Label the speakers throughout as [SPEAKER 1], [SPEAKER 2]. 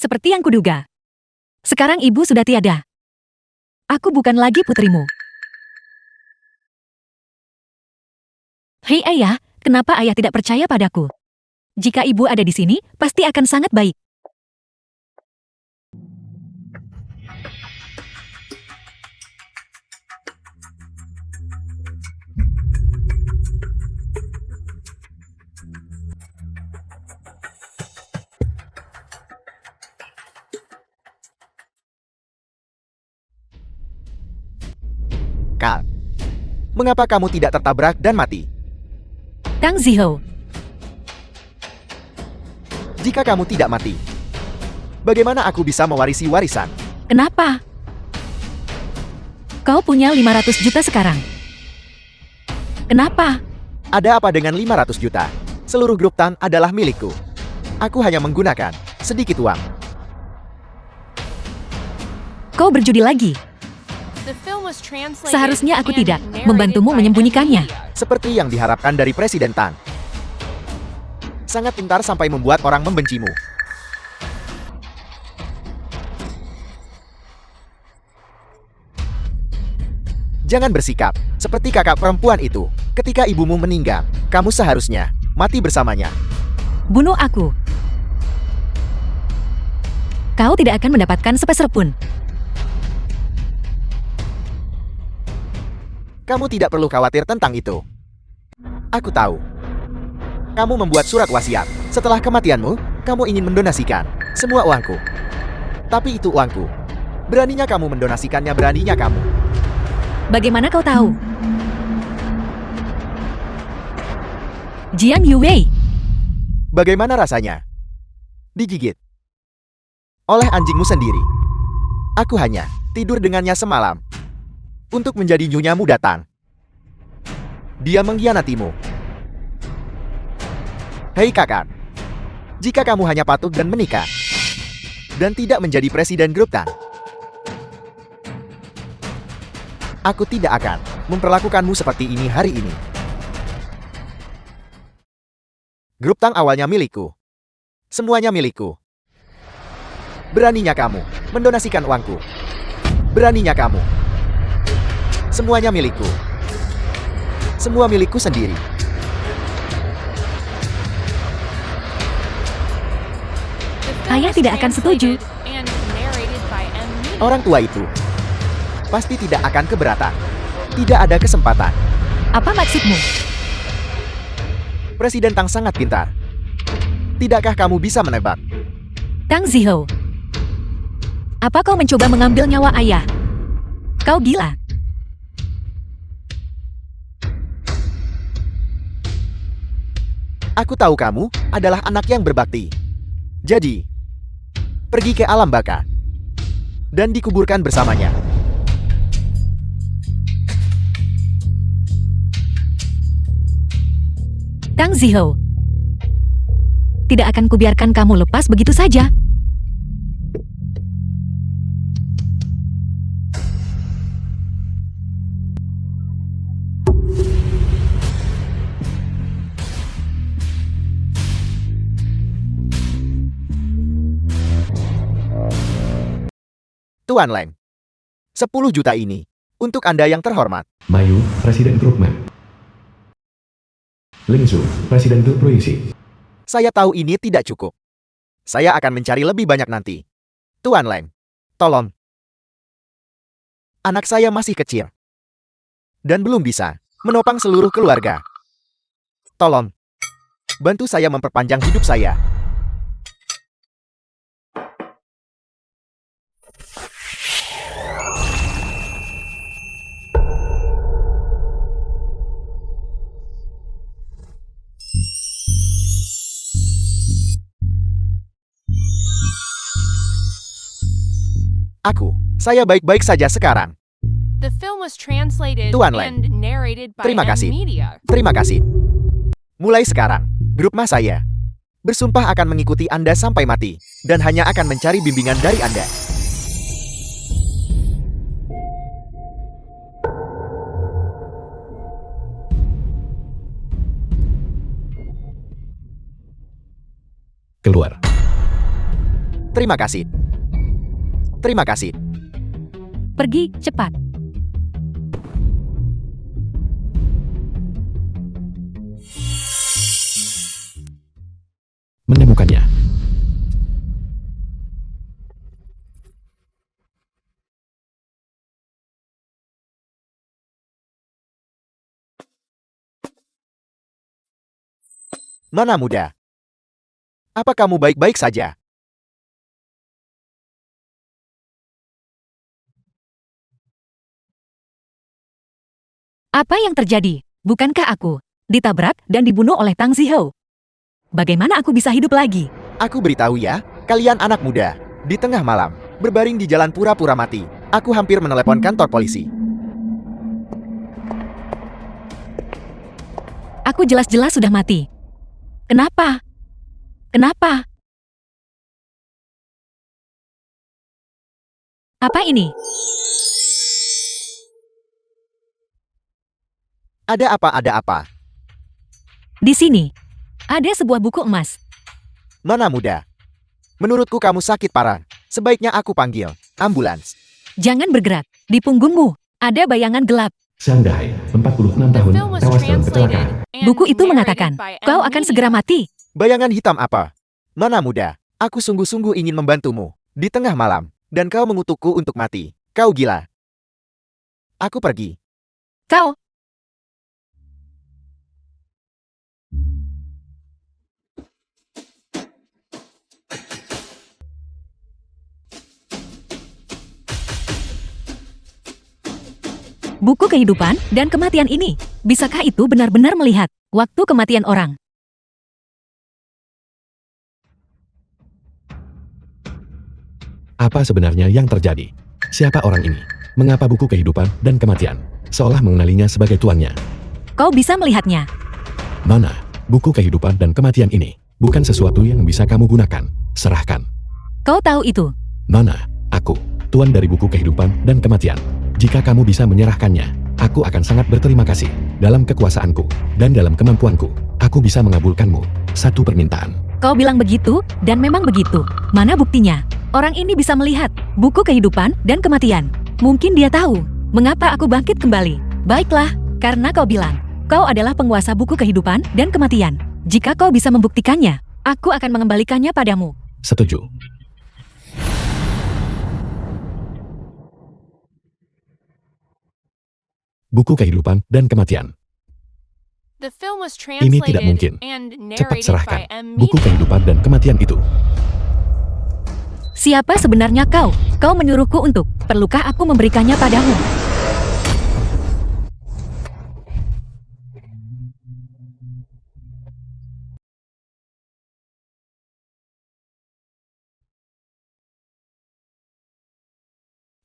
[SPEAKER 1] Seperti yang kuduga. Sekarang ibu sudah tiada. Aku bukan lagi putrimu. Hei ayah, kenapa ayah tidak percaya padaku? Jika ibu ada di sini, pasti akan sangat baik.
[SPEAKER 2] Kak, mengapa kamu tidak tertabrak dan mati?
[SPEAKER 1] Tang Ziho,
[SPEAKER 2] Jika kamu tidak mati, bagaimana aku bisa mewarisi warisan?
[SPEAKER 1] kenapa? Kau punya 500 juta sekarang. Kenapa?
[SPEAKER 2] Ada apa dengan 500 juta? Seluruh grup Tan adalah milikku. Aku hanya menggunakan sedikit uang.
[SPEAKER 1] Kau berjudi lagi. Seharusnya aku tidak membantumu menyembunyikannya.
[SPEAKER 2] Seperti yang diharapkan dari Presiden Tan. Sangat pintar sampai membuat orang membencimu. Jangan bersikap seperti kakak perempuan itu. Ketika ibumu meninggal, kamu seharusnya mati bersamanya.
[SPEAKER 1] Bunuh aku. Kau tidak akan mendapatkan sepeser pun.
[SPEAKER 2] Kamu tidak perlu khawatir tentang itu. Aku tahu. Kamu membuat surat wasiat. Setelah kematianmu, kamu ingin mendonasikan semua uangku. Tapi itu uangku. Beraninya kamu mendonasikannya, beraninya kamu.
[SPEAKER 1] Bagaimana kau tahu? Jian Yuwei,
[SPEAKER 2] Bagaimana rasanya? Digigit oleh anjingmu sendiri. Aku hanya tidur dengannya semalam. Untuk menjadi nyunyamu datang. Dia mengkhianatimu. Hei kakak. Jika kamu hanya patuh dan menikah. Dan tidak menjadi presiden grup Tan. Aku tidak akan memperlakukanmu seperti ini hari ini. Grup Tang awalnya milikku. Semuanya milikku. Beraninya kamu mendonasikan uangku. Beraninya kamu. Semuanya milikku. Semua milikku sendiri.
[SPEAKER 1] ayah tidak akan setuju.
[SPEAKER 2] Orang tua itu pasti tidak akan keberatan. Tidak ada kesempatan.
[SPEAKER 1] Apa maksudmu?
[SPEAKER 2] Presiden Tang sangat pintar. Tidakkah kamu bisa menebak?
[SPEAKER 1] Tang Ziho, apa kau mencoba mengambil nyawa ayah? Kau gila.
[SPEAKER 2] Aku tahu kamu adalah anak yang berbakti. Jadi, pergi ke alam baka dan dikuburkan bersamanya.
[SPEAKER 1] Tang Ziho, tidak akan kubiarkan kamu lepas begitu saja.
[SPEAKER 2] Tuan Leng, 10 juta ini untuk Anda yang terhormat.
[SPEAKER 3] Mayu, Presiden Grup Map. Lingzu, Presiden Grup Proyeksi.
[SPEAKER 2] Saya tahu ini tidak cukup. Saya akan mencari lebih banyak nanti. Tuan Leng, tolong. Anak saya masih kecil. Dan belum bisa menopang seluruh keluarga. Tolong, bantu saya memperpanjang hidup saya. Saya baik-baik saja sekarang.
[SPEAKER 4] Tuan Leng,
[SPEAKER 2] Terima kasih. Terima kasih. Mulai sekarang, grup mas saya bersumpah akan mengikuti Anda sampai mati, dan hanya akan mencari bimbingan dari Anda.
[SPEAKER 3] Keluar.
[SPEAKER 2] Terima kasih. Terima kasih.
[SPEAKER 1] Pergi, cepat.
[SPEAKER 3] Menemukannya.
[SPEAKER 2] Nona muda. Apa kamu baik-baik saja?
[SPEAKER 1] Apa yang terjadi? Bukankah aku ditabrak dan dibunuh oleh Tang Ziho? Bagaimana aku bisa hidup lagi?
[SPEAKER 2] Aku beritahu ya, kalian anak muda. Di tengah malam, berbaring di jalan pura-pura mati. Aku hampir menelepon kantor polisi.
[SPEAKER 1] Aku jelas-jelas sudah mati. Kenapa? Kenapa? Apa ini?
[SPEAKER 2] Ada apa, ada apa?
[SPEAKER 1] Di sini. Ada sebuah buku emas.
[SPEAKER 2] Nona muda. Menurutku kamu sakit parah. Sebaiknya aku panggil ambulans.
[SPEAKER 1] Jangan bergerak. Di punggungmu ada bayangan gelap.
[SPEAKER 3] Sang Dai, 46 tahun, tewas dalam kecelakaan.
[SPEAKER 1] Buku itu mengatakan, kau akan segera mati.
[SPEAKER 2] Bayangan hitam apa? Nona muda, aku sungguh-sungguh ingin membantumu. Di tengah malam, dan kau mengutukku untuk mati. Kau gila. Aku pergi.
[SPEAKER 1] Kau. Buku kehidupan dan kematian ini. Bisakah itu benar-benar melihat waktu kematian orang?
[SPEAKER 3] Apa sebenarnya yang terjadi? Siapa orang ini? Mengapa buku kehidupan dan kematian seolah mengenalinya sebagai tuannya?
[SPEAKER 1] Kau bisa melihatnya.
[SPEAKER 3] Nona, buku kehidupan dan kematian ini bukan sesuatu yang bisa kamu gunakan. Serahkan.
[SPEAKER 1] Kau tahu itu.
[SPEAKER 3] Nona, aku, tuan dari buku kehidupan dan kematian. Jika kamu bisa menyerahkannya, aku akan sangat berterima kasih. Dalam kekuasaanku dan dalam kemampuanku, aku bisa mengabulkanmu satu permintaan.
[SPEAKER 1] Kau bilang begitu, dan memang begitu. Mana buktinya? Orang ini bisa melihat buku kehidupan dan kematian. Mungkin dia tahu mengapa aku bangkit kembali. Baiklah, karena kau bilang kau adalah penguasa buku kehidupan dan kematian. Jika kau bisa membuktikannya, aku akan mengembalikannya padamu.
[SPEAKER 3] Setuju. Buku kehidupan dan kematian.
[SPEAKER 4] Ini
[SPEAKER 3] tidak mungkin. Cepat serahkan buku kehidupan dan kematian itu.
[SPEAKER 1] Siapa sebenarnya kau? Kau menyuruhku untuk, perlukah aku memberikannya padamu?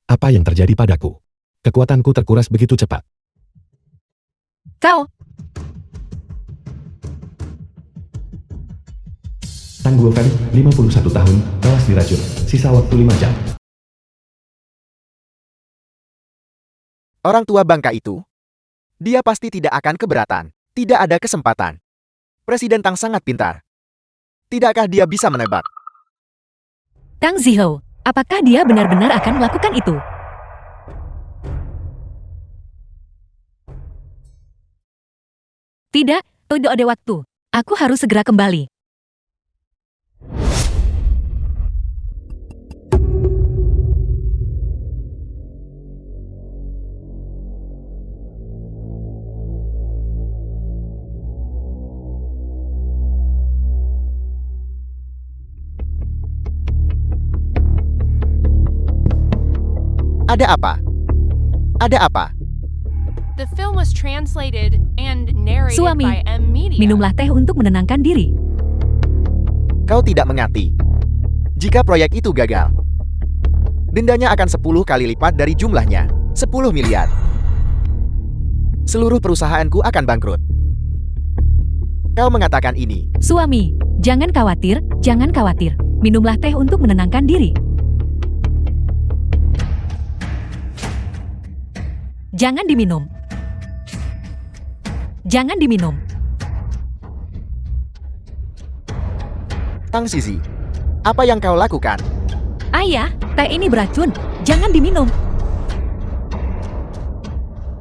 [SPEAKER 3] Apa yang terjadi padaku? Kekuatanku terkuras begitu cepat.
[SPEAKER 1] Kau,
[SPEAKER 3] Tang Guofen, 51 tahun, tewas diracun. Sisa waktu 5 jam.
[SPEAKER 2] Orang tua bangka itu? Dia pasti tidak akan keberatan. Tidak ada kesempatan. Presiden Tang sangat pintar. Tidakkah dia bisa menebak?
[SPEAKER 1] Tang Ziho, apakah dia benar-benar akan melakukan itu? Tidak, tidak ada waktu. Aku harus segera kembali.
[SPEAKER 2] Ada apa? Ada apa?
[SPEAKER 1] Suami, minumlah teh untuk menenangkan diri.
[SPEAKER 2] Kau tidak mengerti. Jika proyek itu gagal, dendanya akan 10 kali lipat dari jumlahnya. 10 miliar. Seluruh perusahaanku akan bangkrut. Kau mengatakan ini.
[SPEAKER 1] Suami, jangan khawatir, jangan khawatir. Minumlah teh untuk menenangkan diri. Jangan diminum. Jangan diminum.
[SPEAKER 2] Tang Sisi, apa yang kau lakukan?
[SPEAKER 1] Ayah, teh ini beracun. Jangan diminum.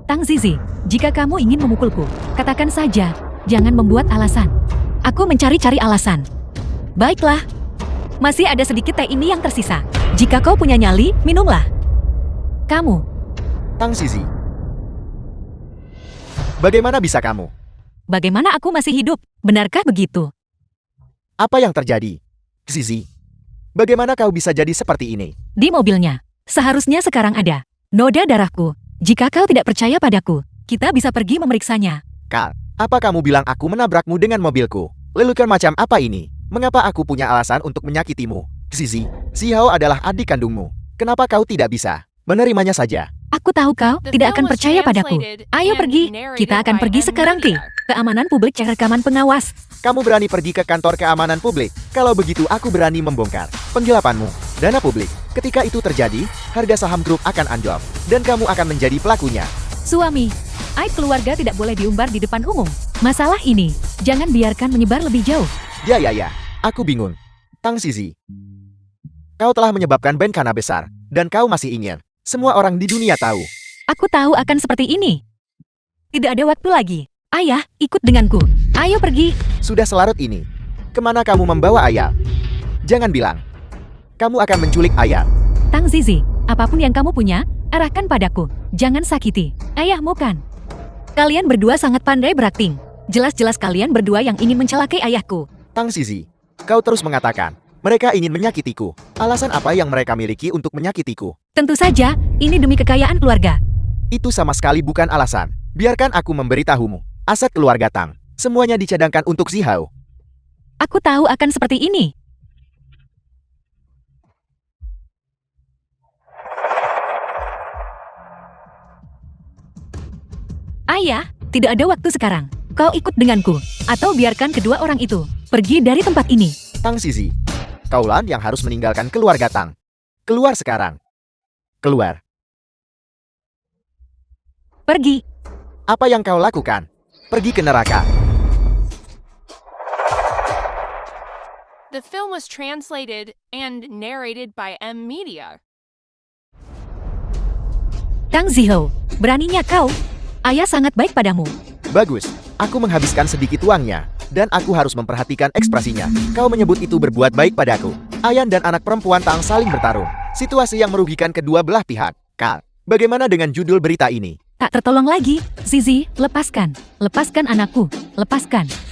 [SPEAKER 1] Tang Zizi, jika kamu ingin memukulku, katakan saja. Jangan membuat alasan. Aku mencari-cari alasan. Baiklah. Masih ada sedikit teh ini yang tersisa. Jika kau punya nyali, minumlah. Kamu.
[SPEAKER 2] Tang Zizi. Bagaimana bisa kamu?
[SPEAKER 1] Bagaimana aku masih hidup? Benarkah begitu?
[SPEAKER 2] Apa yang terjadi? Zizi, bagaimana kau bisa jadi seperti ini?
[SPEAKER 1] Di mobilnya. Seharusnya sekarang ada noda darahku. Jika kau tidak percaya padaku, kita bisa pergi memeriksanya.
[SPEAKER 2] Kal, apa kamu bilang aku menabrakmu dengan mobilku? Lelucon macam apa ini? Mengapa aku punya alasan untuk menyakitimu? Zizi, Xiao adalah adik kandungmu. Kenapa kau tidak bisa menerimanya saja?
[SPEAKER 1] Aku tahu kau tidak akan percaya padaku. Ayo pergi. Kita akan pergi sekarang, Ki. Keamanan publik cek rekaman pengawas.
[SPEAKER 2] Kamu berani pergi ke kantor keamanan publik? Kalau begitu aku berani membongkar penggelapanmu. Dana publik. Ketika itu terjadi, harga saham grup akan anjlok. Dan kamu akan menjadi pelakunya.
[SPEAKER 1] Suami, aib keluarga tidak boleh diumbar di depan umum. Masalah ini, jangan biarkan menyebar lebih jauh.
[SPEAKER 2] Ya, aku bingung. Tang Zizi, kau telah menyebabkan bencana besar. Dan kau masih ingin semua orang di dunia tahu.
[SPEAKER 1] Aku tahu akan seperti ini. Tidak ada waktu lagi. Ayah, ikut denganku. Ayo pergi.
[SPEAKER 2] Sudah selarut ini. Kemana kamu membawa Ayah? Jangan bilang kamu akan menculik Ayah.
[SPEAKER 1] Tang Zizi, apapun yang kamu punya, arahkan padaku. Jangan sakiti ayahmu kan. Kalian berdua sangat pandai berakting. Jelas-jelas kalian berdua yang ingin mencelakai ayahku.
[SPEAKER 2] Tang Zizi, kau terus mengatakan mereka ingin menyakitiku. Alasan apa yang mereka miliki untuk menyakitiku?
[SPEAKER 1] Tentu saja, ini demi kekayaan keluarga.
[SPEAKER 2] Itu sama sekali bukan alasan. Biarkan aku memberitahumu. Aset keluarga Tang, semuanya dicadangkan untuk Xiao.
[SPEAKER 1] Aku tahu akan seperti ini. Ayah, tidak ada waktu sekarang. Kau ikut denganku, atau biarkan kedua orang itu pergi dari tempat ini.
[SPEAKER 2] Tang Zizi, kaulah yang harus meninggalkan keluarga Tang. Keluar sekarang. Keluar.
[SPEAKER 1] Pergi.
[SPEAKER 2] Apa yang kau lakukan? Pergi ke neraka.
[SPEAKER 4] The film was translated and narrated by M Media.
[SPEAKER 1] Tang Ziho, beraninya kau? Ayah sangat baik padamu.
[SPEAKER 2] Bagus, aku menghabiskan sedikit uangnya. Dan aku harus memperhatikan ekspresinya. Kau menyebut itu berbuat baik padaku. Ayan dan anak perempuan Tang saling bertarung. Situasi yang merugikan kedua belah pihak. Kal, bagaimana dengan judul berita ini?
[SPEAKER 1] Tak tertolong lagi. Zizi, lepaskan. Lepaskan anakku. Lepaskan.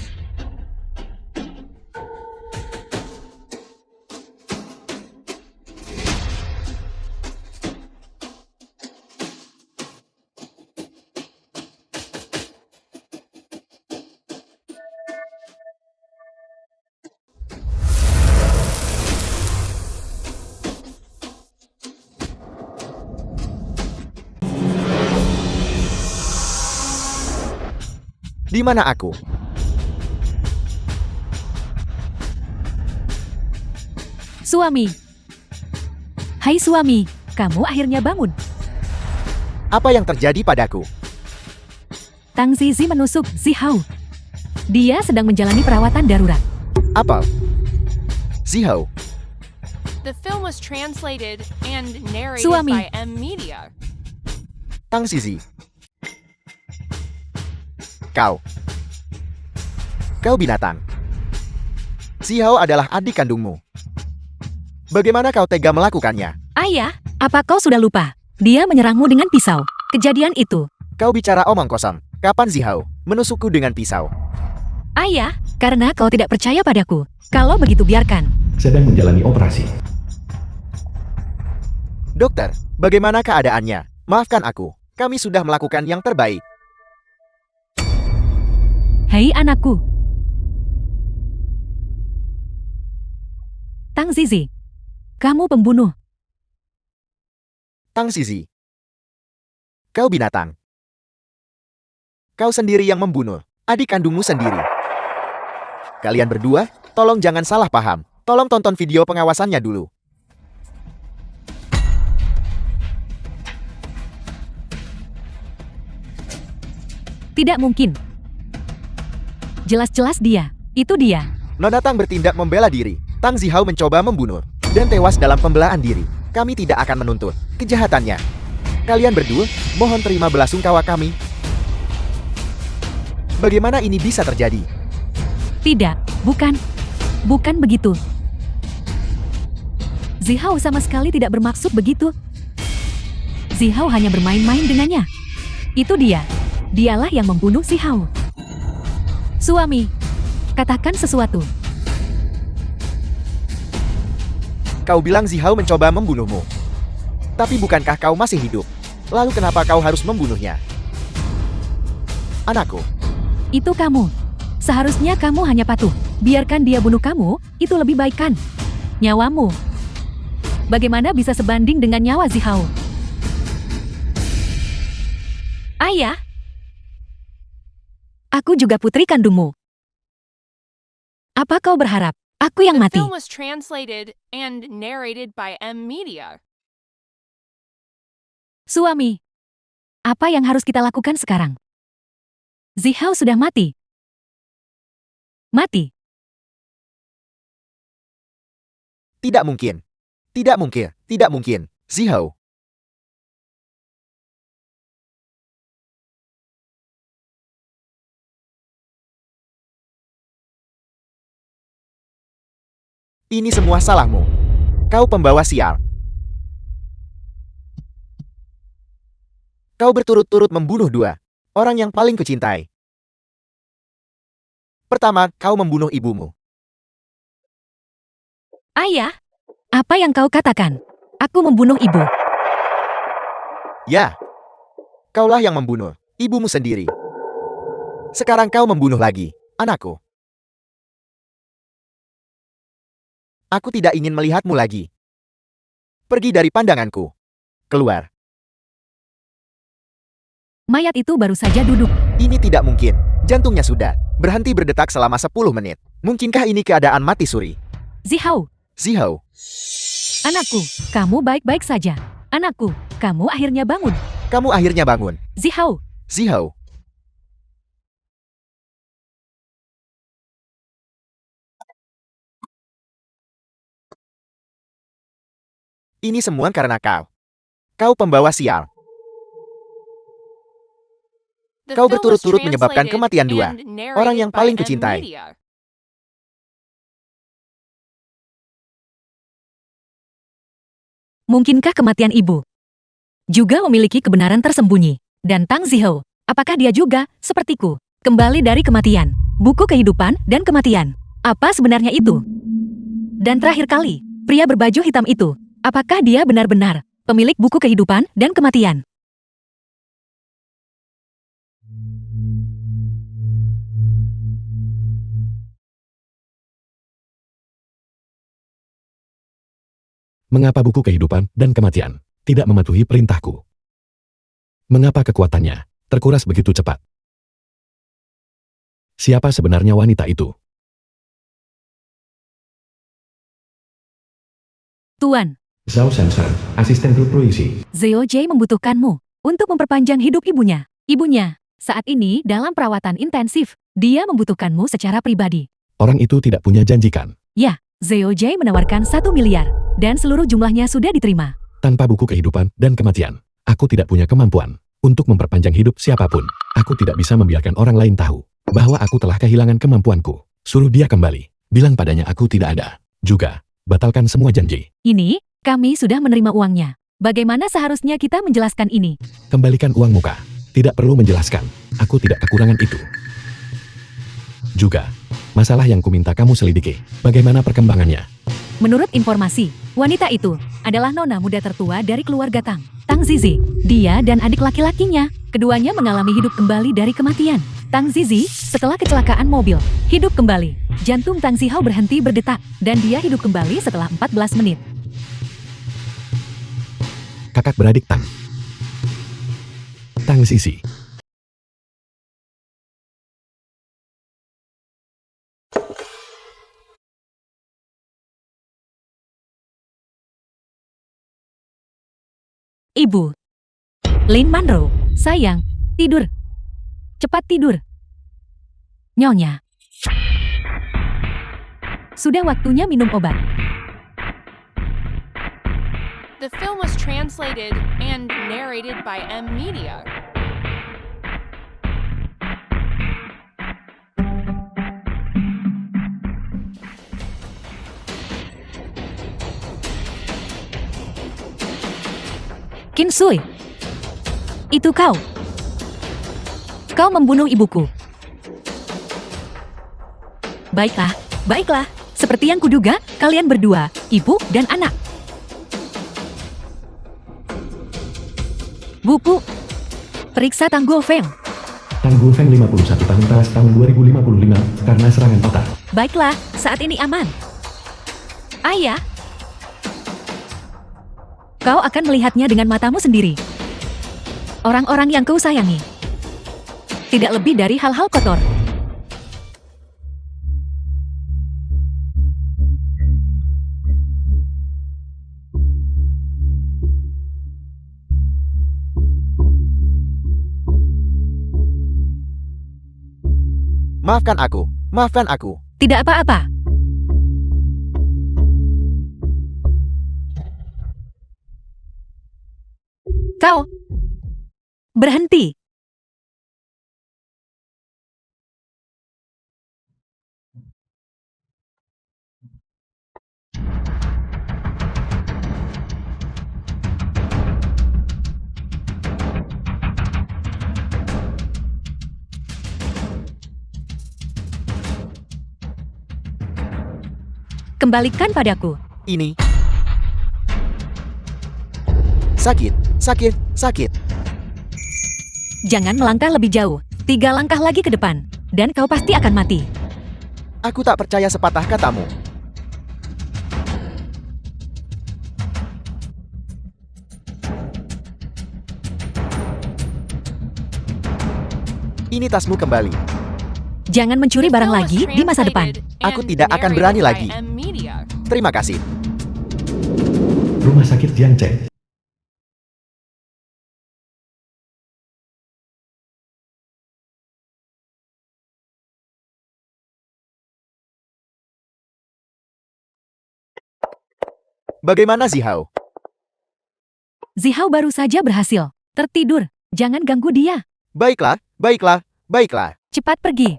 [SPEAKER 2] Di mana aku?
[SPEAKER 1] Suami. Hai suami, kamu akhirnya bangun.
[SPEAKER 2] Apa yang terjadi padaku?
[SPEAKER 1] Tang Zizi menusuk Zihao. Dia sedang menjalani perawatan darurat.
[SPEAKER 2] Apa? Xiao,
[SPEAKER 4] The film was translated and narrated
[SPEAKER 1] Suami.
[SPEAKER 4] by M Media.
[SPEAKER 2] Tang Zizi. Kau binatang. Xiao adalah adik kandungmu. Bagaimana kau tega melakukannya?
[SPEAKER 1] Ayah, apa kau sudah lupa? Dia menyerangmu dengan pisau. Kejadian itu.
[SPEAKER 2] Kau bicara omong kosong. Kapan Xiao menusukku dengan pisau?
[SPEAKER 1] Ayah, karena kau tidak percaya padaku. Kalau begitu biarkan.
[SPEAKER 3] Sedang menjalani operasi.
[SPEAKER 2] Dokter, bagaimana keadaannya? Maafkan aku. Kami sudah melakukan yang terbaik.
[SPEAKER 1] Hei anakku. Tang Zizi. Kamu pembunuh.
[SPEAKER 2] Tang Zizi. Kau binatang. Kau sendiri yang membunuh adik kandungmu sendiri. Kalian berdua, tolong jangan salah paham. Tolong tonton video pengawasannya dulu.
[SPEAKER 1] Tidak mungkin. Jelas-jelas dia. Itu dia.
[SPEAKER 2] Nona Tang bertindak membela diri. Tang Zihao mencoba membunuh. dan tewas dalam pembelaan diri. Kami tidak akan menuntut kejahatannya. Kalian berdua, mohon terima belasungkawa kami. Bagaimana ini bisa terjadi?
[SPEAKER 1] Tidak, bukan begitu. Zihao sama sekali tidak bermaksud begitu. Zihao hanya bermain-main dengannya. Itu dialah yang membunuh Zihao. Suami, katakan sesuatu.
[SPEAKER 2] Kau bilang Zihao mencoba membunuhmu. Tapi bukankah kau masih hidup? Lalu kenapa kau harus membunuhnya? Anakku,
[SPEAKER 1] Itu kamu. Seharusnya kamu hanya patuh. Biarkan dia bunuh kamu, itu lebih baik kan? Nyawamu. Bagaimana bisa sebanding dengan nyawa Zihao? Ayah, aku juga putri kandungmu. Apa kau berharap aku yang
[SPEAKER 4] The
[SPEAKER 1] mati?
[SPEAKER 4] film was translated and narrated by M Media.
[SPEAKER 1] Suami, apa yang harus kita lakukan sekarang? Zihao sudah mati. Mati.
[SPEAKER 2] tidak mungkin. Tidak mungkin, tidak mungkin. Zihao. Ini semua salahmu. Kau pembawa sial. Kau berturut-turut membunuh dua orang yang paling kucintai. Pertama, kau membunuh ibumu.
[SPEAKER 1] Ayah, apa yang kau katakan? Aku membunuh ibu.
[SPEAKER 2] Ya, kaulah yang membunuh ibumu sendiri. Sekarang kau membunuh lagi anakku. Aku tidak ingin melihatmu lagi. Pergi dari pandanganku. Keluar.
[SPEAKER 1] Mayat itu baru saja duduk.
[SPEAKER 2] Ini tidak mungkin. Jantungnya sudah berhenti berdetak selama 10 menit. Mungkinkah ini keadaan mati suri?
[SPEAKER 1] Zihao,
[SPEAKER 2] Zihao,
[SPEAKER 1] anakku, kamu baik-baik saja. Anakku, kamu akhirnya bangun.
[SPEAKER 2] kamu akhirnya bangun.
[SPEAKER 1] Zihao,
[SPEAKER 2] Zihao. Ini semua karena kau. Kau pembawa sial.
[SPEAKER 4] The
[SPEAKER 2] Kau
[SPEAKER 4] film was
[SPEAKER 2] berturut-turut menyebabkan
[SPEAKER 4] translated
[SPEAKER 2] kematian dua
[SPEAKER 4] and
[SPEAKER 2] orang yang
[SPEAKER 4] narrated
[SPEAKER 2] paling
[SPEAKER 4] by M
[SPEAKER 2] kucintai.
[SPEAKER 4] Media.
[SPEAKER 1] mungkinkah kematian ibu juga memiliki kebenaran tersembunyi? Dan Tang Zihao, apakah dia juga, sepertiku, kembali dari kematian? Buku kehidupan dan kematian. Apa sebenarnya itu? Dan terakhir kali, pria berbaju hitam itu, apakah dia benar-benar pemilik buku kehidupan dan kematian?
[SPEAKER 3] Mengapa buku kehidupan dan kematian tidak mematuhi perintahku? Mengapa kekuatannya terkuras begitu cepat? Siapa sebenarnya wanita itu?
[SPEAKER 1] Tuan,
[SPEAKER 3] Zhao Shansan, asisten grup proyeksi.
[SPEAKER 1] Zhao Jie membutuhkanmu untuk memperpanjang hidup ibunya. Ibunya, saat ini dalam perawatan intensif. Dia membutuhkanmu secara pribadi.
[SPEAKER 3] Orang itu tidak punya janjikan.
[SPEAKER 1] Ya, Zhao Jie menawarkan 1 miliar, dan seluruh jumlahnya sudah diterima.
[SPEAKER 3] Tanpa buku kehidupan dan kematian, aku tidak punya kemampuan untuk memperpanjang hidup siapapun. Aku tidak bisa membiarkan orang lain tahu bahwa aku telah kehilangan kemampuanku. Suruh dia kembali. Bilang padanya aku tidak ada. Juga, batalkan semua janji.
[SPEAKER 1] Ini, kami sudah menerima uangnya. Bagaimana seharusnya kita menjelaskan ini?
[SPEAKER 3] Kembalikan uang muka. Tidak perlu menjelaskan. Aku tidak kekurangan itu. Juga, masalah yang kuminta kamu selidiki. Bagaimana perkembangannya?
[SPEAKER 1] Menurut informasi, wanita itu adalah nona muda tertua dari keluarga Tang, Tang Zizi. Dia dan adik laki-lakinya, keduanya mengalami hidup kembali dari kematian. Tang Zizi, setelah kecelakaan mobil, hidup kembali. Jantung Tang Zihao berhenti berdetak, dan dia hidup kembali setelah 14 menit.
[SPEAKER 3] Kakak beradik Tang. Tang Zizi.
[SPEAKER 1] Ibu. Lin Manro, sayang, tidur. Cepat tidur. Nyonya. Sudah waktunya minum obat.
[SPEAKER 4] The film was translated and narrated by M Media.
[SPEAKER 1] Kinsui, itu kau. Kau membunuh ibuku. Baiklah, baiklah. Seperti yang kuduga, kalian berdua, ibu dan anak. Buku. Periksa Tangguh Feng.
[SPEAKER 3] Tangguh Feng 51 tahun tewas tahun 2055 karena serangan otak.
[SPEAKER 1] Baiklah, saat ini aman. Ayah. Kau akan melihatnya dengan matamu sendiri. Orang-orang yang kau sayangi. Tidak lebih dari hal-hal kotor.
[SPEAKER 2] Maafkan aku, maafkan aku.
[SPEAKER 1] Tidak apa-apa. Kau berhenti. Kembalikan padaku.
[SPEAKER 2] Ini sakit, sakit, sakit.
[SPEAKER 1] Jangan melangkah lebih jauh. 3 langkah lagi ke depan, dan kau pasti akan mati.
[SPEAKER 2] Aku tak percaya sepatah katamu. Ini tasmu kembali.
[SPEAKER 1] Jangan mencuri
[SPEAKER 4] The
[SPEAKER 1] barang
[SPEAKER 4] film was
[SPEAKER 1] lagi di masa depan.
[SPEAKER 4] translated
[SPEAKER 2] Aku
[SPEAKER 4] and
[SPEAKER 2] tidak akan berani
[SPEAKER 4] narrated
[SPEAKER 2] lagi.
[SPEAKER 4] by M Media.
[SPEAKER 2] Terima kasih.
[SPEAKER 3] Rumah sakit Jiangche.
[SPEAKER 2] Bagaimana Zihao?
[SPEAKER 1] Zihao baru saja berhasil. Tertidur. Jangan ganggu dia.
[SPEAKER 2] Baiklah, baiklah, baiklah.
[SPEAKER 1] Cepat pergi.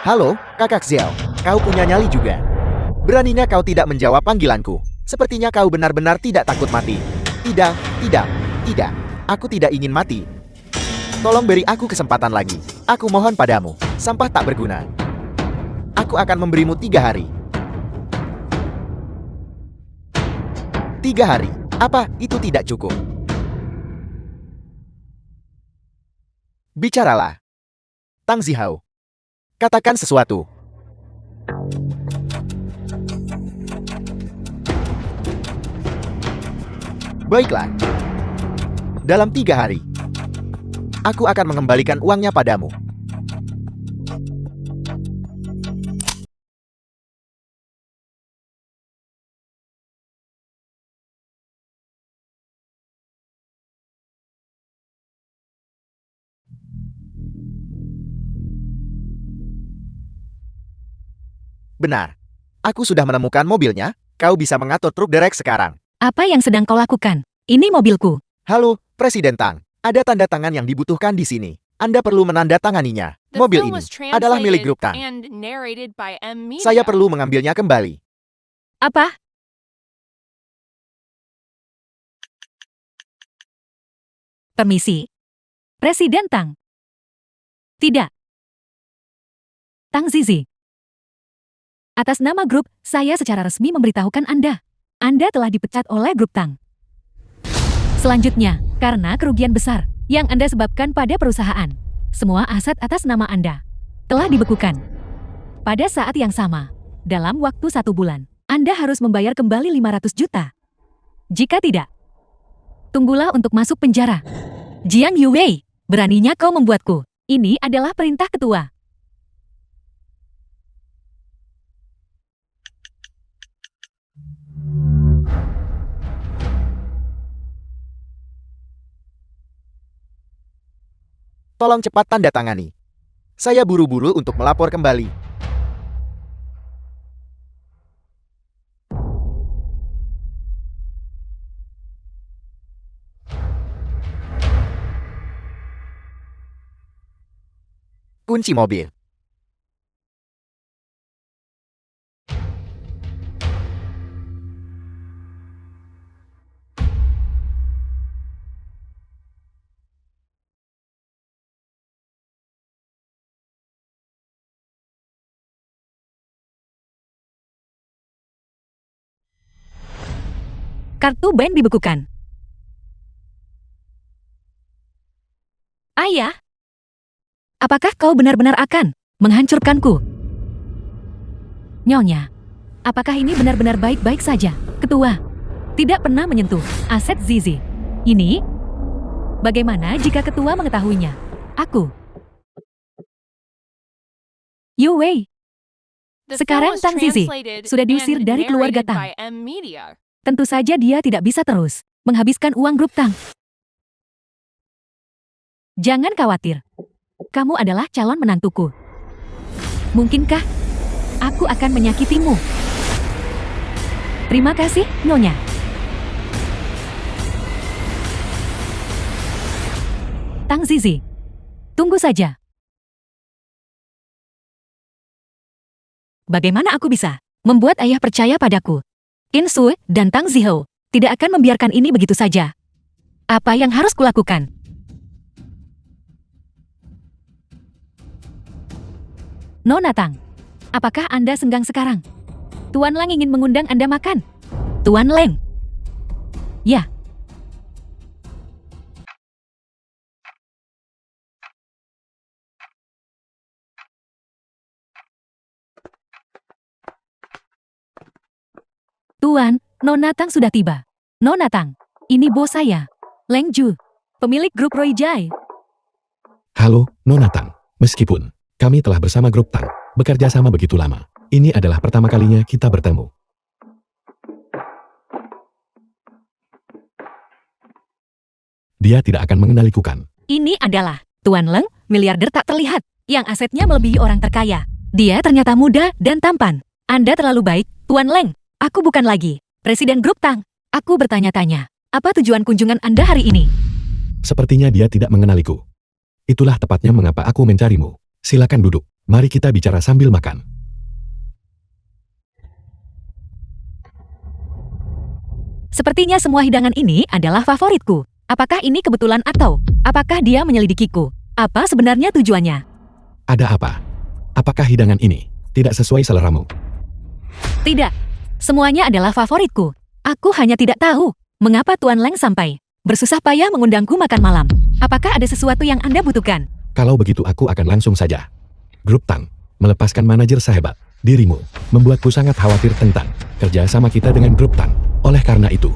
[SPEAKER 2] Halo, kakak Xiao. Kau punya nyali juga. Beraninya kau tidak menjawab panggilanku. Sepertinya kau benar-benar tidak takut mati. Tidak, tidak, tidak. Aku tidak ingin mati. Tolong beri aku kesempatan lagi. Aku mohon padamu. Sampah tak berguna. Aku akan memberimu 3 hari. 3 hari. Apa itu tidak cukup? Bicaralah. Tang Zihao. Katakan sesuatu. Baiklah. Dalam 3 hari, aku akan mengembalikan uangnya padamu. Benar. Aku sudah menemukan mobilnya. Kau bisa mengatur truk derek sekarang.
[SPEAKER 1] Apa yang sedang kau lakukan? Ini mobilku.
[SPEAKER 2] Halo, Presiden Tang. Ada tanda tangan yang dibutuhkan di sini. Anda perlu menandatanganinya.
[SPEAKER 4] The
[SPEAKER 2] Mobil
[SPEAKER 4] film
[SPEAKER 2] ini
[SPEAKER 4] was
[SPEAKER 2] adalah milik
[SPEAKER 4] translated
[SPEAKER 2] grup Tang.
[SPEAKER 4] and narrated by M Media.
[SPEAKER 2] Saya perlu mengambilnya kembali.
[SPEAKER 1] Apa? Permisi. Presiden Tang. Tidak. Tang Zizi. Atas nama grup, saya secara resmi memberitahukan Anda. Anda telah dipecat oleh grup Tang. Selanjutnya, karena kerugian besar yang Anda sebabkan pada perusahaan, semua aset atas nama Anda telah dibekukan. Pada saat yang sama, dalam waktu 1 bulan, Anda harus membayar kembali 500 juta. Jika tidak, tunggulah untuk masuk penjara. Jiang Yuwei, beraninya kau membuatku. Ini adalah perintah ketua.
[SPEAKER 2] Tolong cepat tanda tangani. Saya buru-buru untuk melapor kembali. Kunci mobil.
[SPEAKER 1] Kartu band dibekukan. Ayah, apakah kau benar-benar akan menghancurkanku? Nyonya, apakah ini benar-benar baik-baik saja? Ketua, tidak pernah menyentuh aset Zizi. Ini, bagaimana jika ketua mengetahuinya? Aku. Yu Wei,
[SPEAKER 4] The
[SPEAKER 1] Sekarang
[SPEAKER 4] film was
[SPEAKER 1] Tang Zizi
[SPEAKER 4] translated
[SPEAKER 1] sudah diusir
[SPEAKER 4] and
[SPEAKER 1] dari keluarga
[SPEAKER 4] narrated
[SPEAKER 1] Tang.
[SPEAKER 4] by M Media.
[SPEAKER 1] Tentu saja dia tidak bisa terus menghabiskan uang grup Tang. Jangan khawatir. Kamu adalah calon menantuku. Mungkinkah aku akan menyakitimu? Terima kasih, Nyonya. Tang Zizi, tunggu saja. Bagaimana aku bisa membuat ayah percaya padaku? In Sue dan Tang Ziho tidak akan membiarkan ini begitu saja. Apa yang harus kulakukan? Nona Tang, apakah Anda senggang sekarang? Tuan Lang ingin mengundang Anda makan. Tuan Lang. Ya. Tuan, Nona Tang sudah tiba. Nona Tang, ini bos saya, Leng Ju, pemilik grup Roy Jai.
[SPEAKER 3] Halo, Nona Tang. Meskipun kami telah bersama grup Tang, bekerja sama begitu lama, ini adalah pertama kalinya kita bertemu. Dia tidak akan mengenaliku kan?
[SPEAKER 1] Ini adalah Tuan Leng, miliarder tak terlihat, yang asetnya melebihi orang terkaya. Dia ternyata muda dan tampan. Anda terlalu baik, Tuan Leng. Aku bukan lagi Presiden Grup Tang. Aku bertanya-tanya, apa tujuan kunjungan Anda hari ini?
[SPEAKER 3] Sepertinya dia tidak mengenaliku. Itulah tepatnya mengapa aku mencarimu. Silakan duduk. Mari kita bicara sambil makan.
[SPEAKER 1] Sepertinya semua hidangan ini adalah favoritku. Apakah ini kebetulan atau apakah dia menyelidikiku? Apa sebenarnya tujuannya?
[SPEAKER 3] Ada apa? Apakah hidangan ini tidak sesuai seleramu?
[SPEAKER 1] Tidak. Semuanya adalah favoritku. Aku hanya tidak tahu mengapa Tuan Leng sampai bersusah payah mengundangku makan malam. Apakah ada sesuatu yang Anda butuhkan?
[SPEAKER 3] Kalau begitu aku akan langsung saja. Grup Tang melepaskan manajer sehebat dirimu, membuatku sangat khawatir tentang kerja sama kita dengan Grup Tang. Oleh karena itu,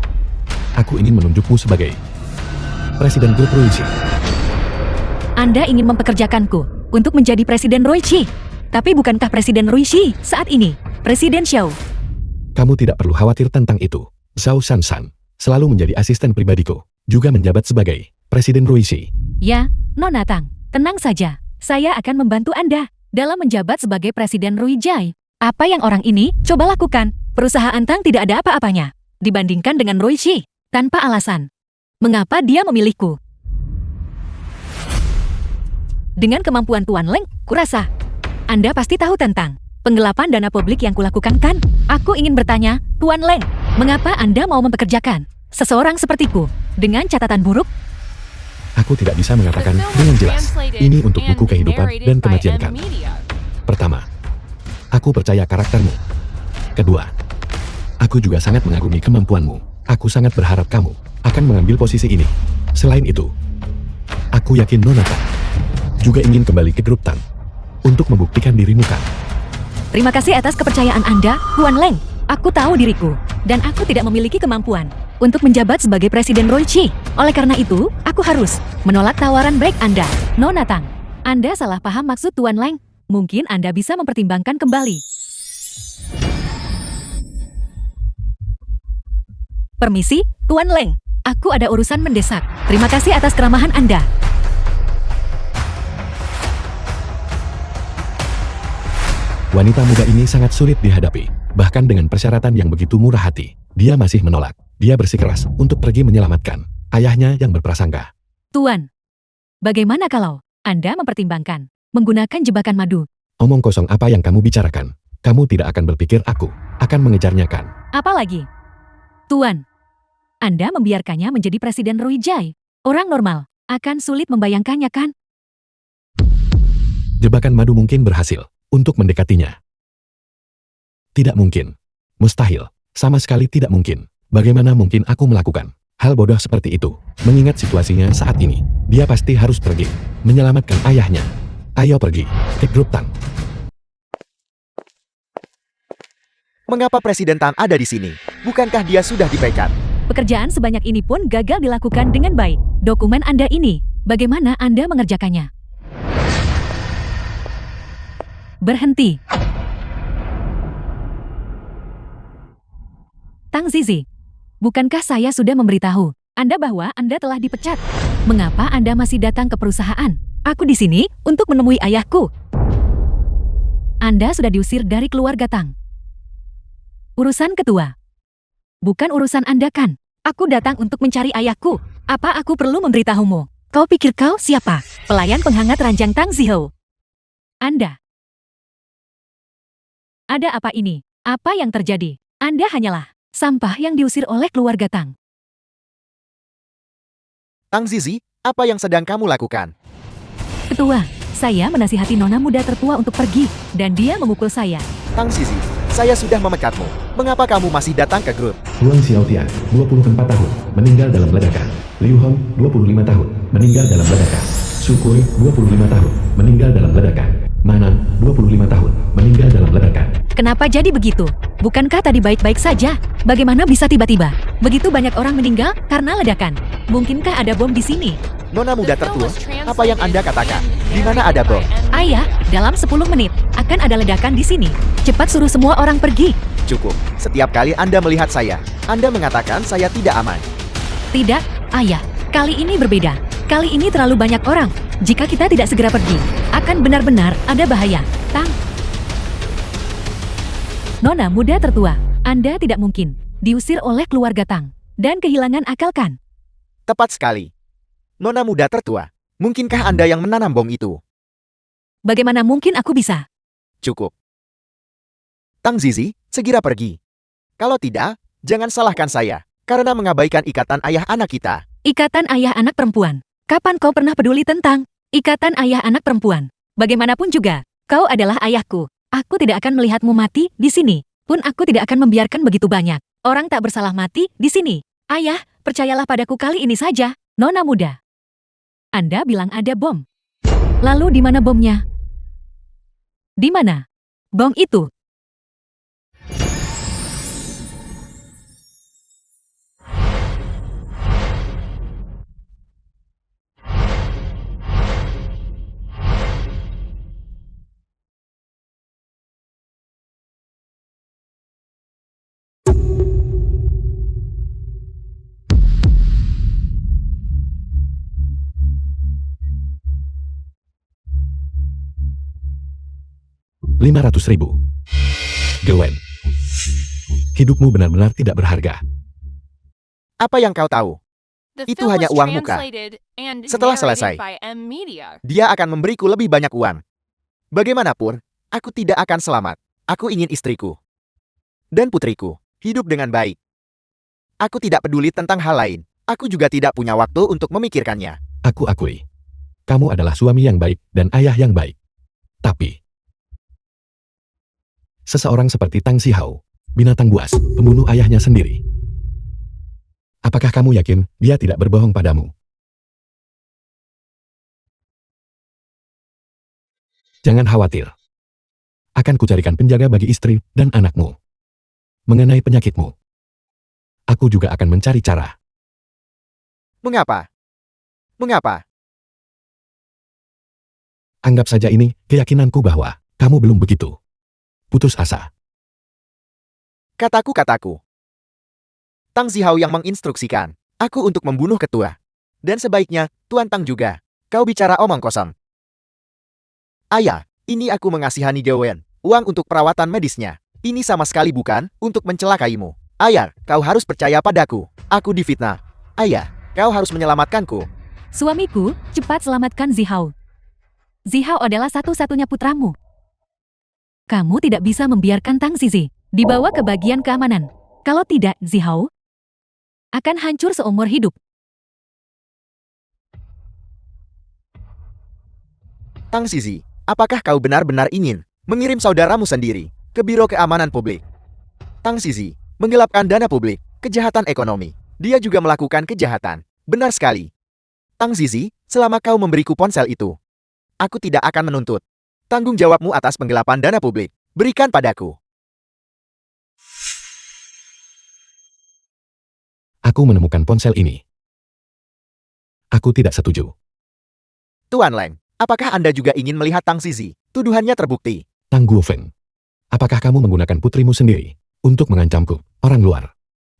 [SPEAKER 3] aku ingin menunjukmu sebagai Presiden Grup Ruichi.
[SPEAKER 1] Anda ingin mempekerjakanku untuk menjadi Presiden Ruichi. Tapi bukankah Presiden Ruichi saat ini Presiden Xiao?
[SPEAKER 3] Kamu tidak perlu khawatir tentang itu. Zhao Shan selalu menjadi asisten pribadiku, juga menjabat sebagai Presiden Ruichi.
[SPEAKER 1] Ya, Nona Tang, tenang saja. Saya akan membantu Anda dalam menjabat sebagai Presiden Ruijai. Apa yang orang ini coba lakukan? Perusahaan Tang tidak ada apa-apanya dibandingkan dengan Ruichi. Tanpa alasan. Mengapa dia memilihku? Dengan kemampuan Tuan Leng, kurasa Anda pasti tahu tentang penggelapan dana publik yang kulakukan kan? Aku ingin bertanya, Tuan Leng, mengapa Anda mau mempekerjakan seseorang sepertiku dengan catatan buruk?
[SPEAKER 3] Aku tidak bisa
[SPEAKER 4] The
[SPEAKER 3] mengatakan
[SPEAKER 4] film
[SPEAKER 3] dengan
[SPEAKER 4] was
[SPEAKER 3] jelas.
[SPEAKER 4] translated
[SPEAKER 3] Ini untuk
[SPEAKER 4] and
[SPEAKER 3] buku kehidupan
[SPEAKER 4] narrated
[SPEAKER 3] dan
[SPEAKER 4] by
[SPEAKER 3] kematian
[SPEAKER 4] M
[SPEAKER 3] kan.
[SPEAKER 4] Media.
[SPEAKER 3] Pertama, aku percaya karaktermu. Kedua, aku juga sangat mengagumi kemampuanmu. Aku sangat berharap kamu akan mengambil posisi ini. Selain itu, aku yakin Nona Tang juga ingin kembali ke grup Tang untuk membuktikan dirimu kan.
[SPEAKER 1] Terima kasih atas kepercayaan Anda, Tuan Leng. Aku tahu diriku, dan aku tidak memiliki kemampuan untuk menjabat sebagai Presiden Ruichi. Oleh karena itu, aku harus menolak tawaran baik Anda, Nona Tang. Anda salah paham maksud Tuan Leng. Mungkin Anda bisa mempertimbangkan kembali. Permisi, Tuan Leng. Aku ada urusan mendesak. Terima kasih atas keramahan Anda.
[SPEAKER 3] Wanita muda ini sangat sulit dihadapi. Bahkan dengan persyaratan yang begitu murah hati, dia masih menolak. Dia bersikeras untuk pergi menyelamatkan ayahnya yang berprasangka.
[SPEAKER 1] Tuan, bagaimana kalau Anda mempertimbangkan menggunakan jebakan madu?
[SPEAKER 3] Omong kosong apa yang kamu bicarakan? Kamu tidak akan berpikir aku akan mengejarnya kan?
[SPEAKER 1] Apalagi? Tuan, Anda membiarkannya menjadi Presiden Ruijai. Orang normal akan sulit membayangkannya kan?
[SPEAKER 3] Jebakan madu mungkin berhasil untuk mendekatinya. Tidak mungkin. Mustahil. Sama sekali tidak mungkin. Bagaimana mungkin aku melakukan hal bodoh seperti itu? Mengingat situasinya saat ini, dia pasti harus pergi menyelamatkan ayahnya. Ayo pergi ke grup Tang.
[SPEAKER 2] Mengapa Presiden Tang ada di sini? Bukankah dia sudah dipecat?
[SPEAKER 1] Pekerjaan sebanyak ini pun gagal dilakukan dengan baik. Dokumen Anda ini, bagaimana Anda mengerjakannya? Berhenti. Tang Zizi, bukankah saya sudah memberitahu Anda bahwa Anda telah dipecat? Mengapa Anda masih datang ke perusahaan? Aku di sini untuk menemui ayahku. Anda sudah diusir dari keluarga Tang. Urusan ketua. Bukan urusan Anda kan? Aku datang untuk mencari ayahku. Apa aku perlu memberitahumu? Kau pikir kau siapa? Pelayan penghangat ranjang Tang Zihou. Anda. Ada apa ini? Apa yang terjadi? Anda hanyalah sampah yang diusir oleh keluarga Tang.
[SPEAKER 2] Tang Zizi, apa yang sedang kamu lakukan?
[SPEAKER 1] Ketua, saya menasihati nona muda tertua untuk pergi, dan dia memukul saya.
[SPEAKER 2] Tang Zizi, saya sudah memecatmu. Mengapa kamu masih datang ke grup?
[SPEAKER 3] Huang Xiaotian, 24 tahun, meninggal dalam ledakan. Liu Hong, 25 tahun, meninggal dalam ledakan. Su Kui, 25 tahun, meninggal dalam ledakan. Manan, 25 tahun, meninggal dalam ledakan.
[SPEAKER 1] Kenapa jadi begitu? Bukankah tadi baik-baik saja? Bagaimana bisa tiba-tiba begitu banyak orang meninggal karena ledakan? Mungkinkah ada bom di sini?
[SPEAKER 2] Nona muda tertua, apa yang Anda katakan? Di mana ada bom?
[SPEAKER 1] Ayah, dalam 10 menit akan ada ledakan di sini. Cepat suruh semua orang pergi.
[SPEAKER 2] Cukup. Setiap kali Anda melihat saya, Anda mengatakan saya tidak aman.
[SPEAKER 1] Tidak, ayah. Kali ini berbeda. Kali ini terlalu banyak orang. Jika kita tidak segera pergi, akan benar-benar ada bahaya. Tang. Nona muda tertua, Anda tidak mungkin diusir oleh keluarga Tang dan kehilangan akal kan?
[SPEAKER 2] Tepat sekali. Nona muda tertua, mungkinkah Anda yang menanam bom itu?
[SPEAKER 1] Bagaimana mungkin aku bisa?
[SPEAKER 2] Cukup. Tang Zizi, segera pergi. Kalau tidak, jangan salahkan saya, karena mengabaikan ikatan ayah anak kita.
[SPEAKER 1] Ikatan ayah anak perempuan. Kapan kau pernah peduli tentang ikatan ayah anak perempuan? Bagaimanapun juga, kau adalah ayahku. Aku tidak akan melihatmu mati di sini. Pun aku tidak akan membiarkan begitu banyak orang tak bersalah mati di sini. Ayah, percayalah padaku kali ini saja, Nona muda. Anda bilang ada bom. Lalu di mana bomnya? Di mana bom itu?
[SPEAKER 3] $500.000. Gwen, hidupmu benar-benar tidak berharga.
[SPEAKER 2] Apa yang kau tahu?
[SPEAKER 4] The
[SPEAKER 2] Itu
[SPEAKER 4] film
[SPEAKER 2] hanya
[SPEAKER 4] was
[SPEAKER 2] uang muka.
[SPEAKER 4] translated and
[SPEAKER 2] Setelah
[SPEAKER 4] narrated
[SPEAKER 2] selesai,
[SPEAKER 4] by M Media.
[SPEAKER 2] dia akan memberiku lebih banyak uang. Bagaimanapun, aku tidak akan selamat. Aku ingin istriku dan putriku hidup dengan baik. Aku tidak peduli tentang hal lain. Aku juga tidak punya waktu untuk memikirkannya.
[SPEAKER 3] Aku akui, kamu adalah suami yang baik dan ayah yang baik. Tapi, seseorang seperti Tang Zihou, binatang buas, pembunuh ayahnya sendiri. Apakah kamu yakin dia tidak berbohong padamu? Jangan khawatir. Akan kucarikan penjaga bagi istri dan anakmu. Mengenai penyakitmu, aku juga akan mencari cara.
[SPEAKER 2] Mengapa? Mengapa?
[SPEAKER 3] Anggap saja ini keyakinanku bahwa kamu belum begitu putus asa.
[SPEAKER 2] Kataku. Tang Zihou yang menginstruksikan aku untuk membunuh ketua. Dan sebaiknya, Tuan Tang juga. Kau bicara omong kosong. Ayah, ini aku mengasihani Gwen. Uang untuk perawatan medisnya. Ini sama sekali bukan untuk mencelakaimu. Ayah, kau harus percaya padaku. Aku difitnah. Ayah, kau harus menyelamatkanku.
[SPEAKER 1] Suamiku, cepat selamatkan Zihao. Zihao adalah satu-satunya putramu. Kamu tidak bisa membiarkan Tang Zizi dibawa ke bagian keamanan. Kalau tidak, Zihao akan hancur seumur hidup.
[SPEAKER 2] Tang Zizi, apakah kau benar-benar ingin mengirim saudaramu sendiri ke Biro Keamanan Publik? Tang Zizi menggelapkan dana publik, kejahatan ekonomi. Dia juga melakukan kejahatan. Benar sekali. Tang Zizi, selama kau memberiku ponsel itu, aku tidak akan menuntut. Tanggung jawabmu atas penggelapan dana publik, berikan padaku.
[SPEAKER 3] Aku menemukan ponsel ini. Aku tidak setuju.
[SPEAKER 2] Tuan Leng, apakah Anda juga ingin melihat Tang Zizi? Tuduhannya terbukti.
[SPEAKER 3] Tang Guofeng, apakah kamu menggunakan putrimu sendiri untuk mengancamku, orang luar?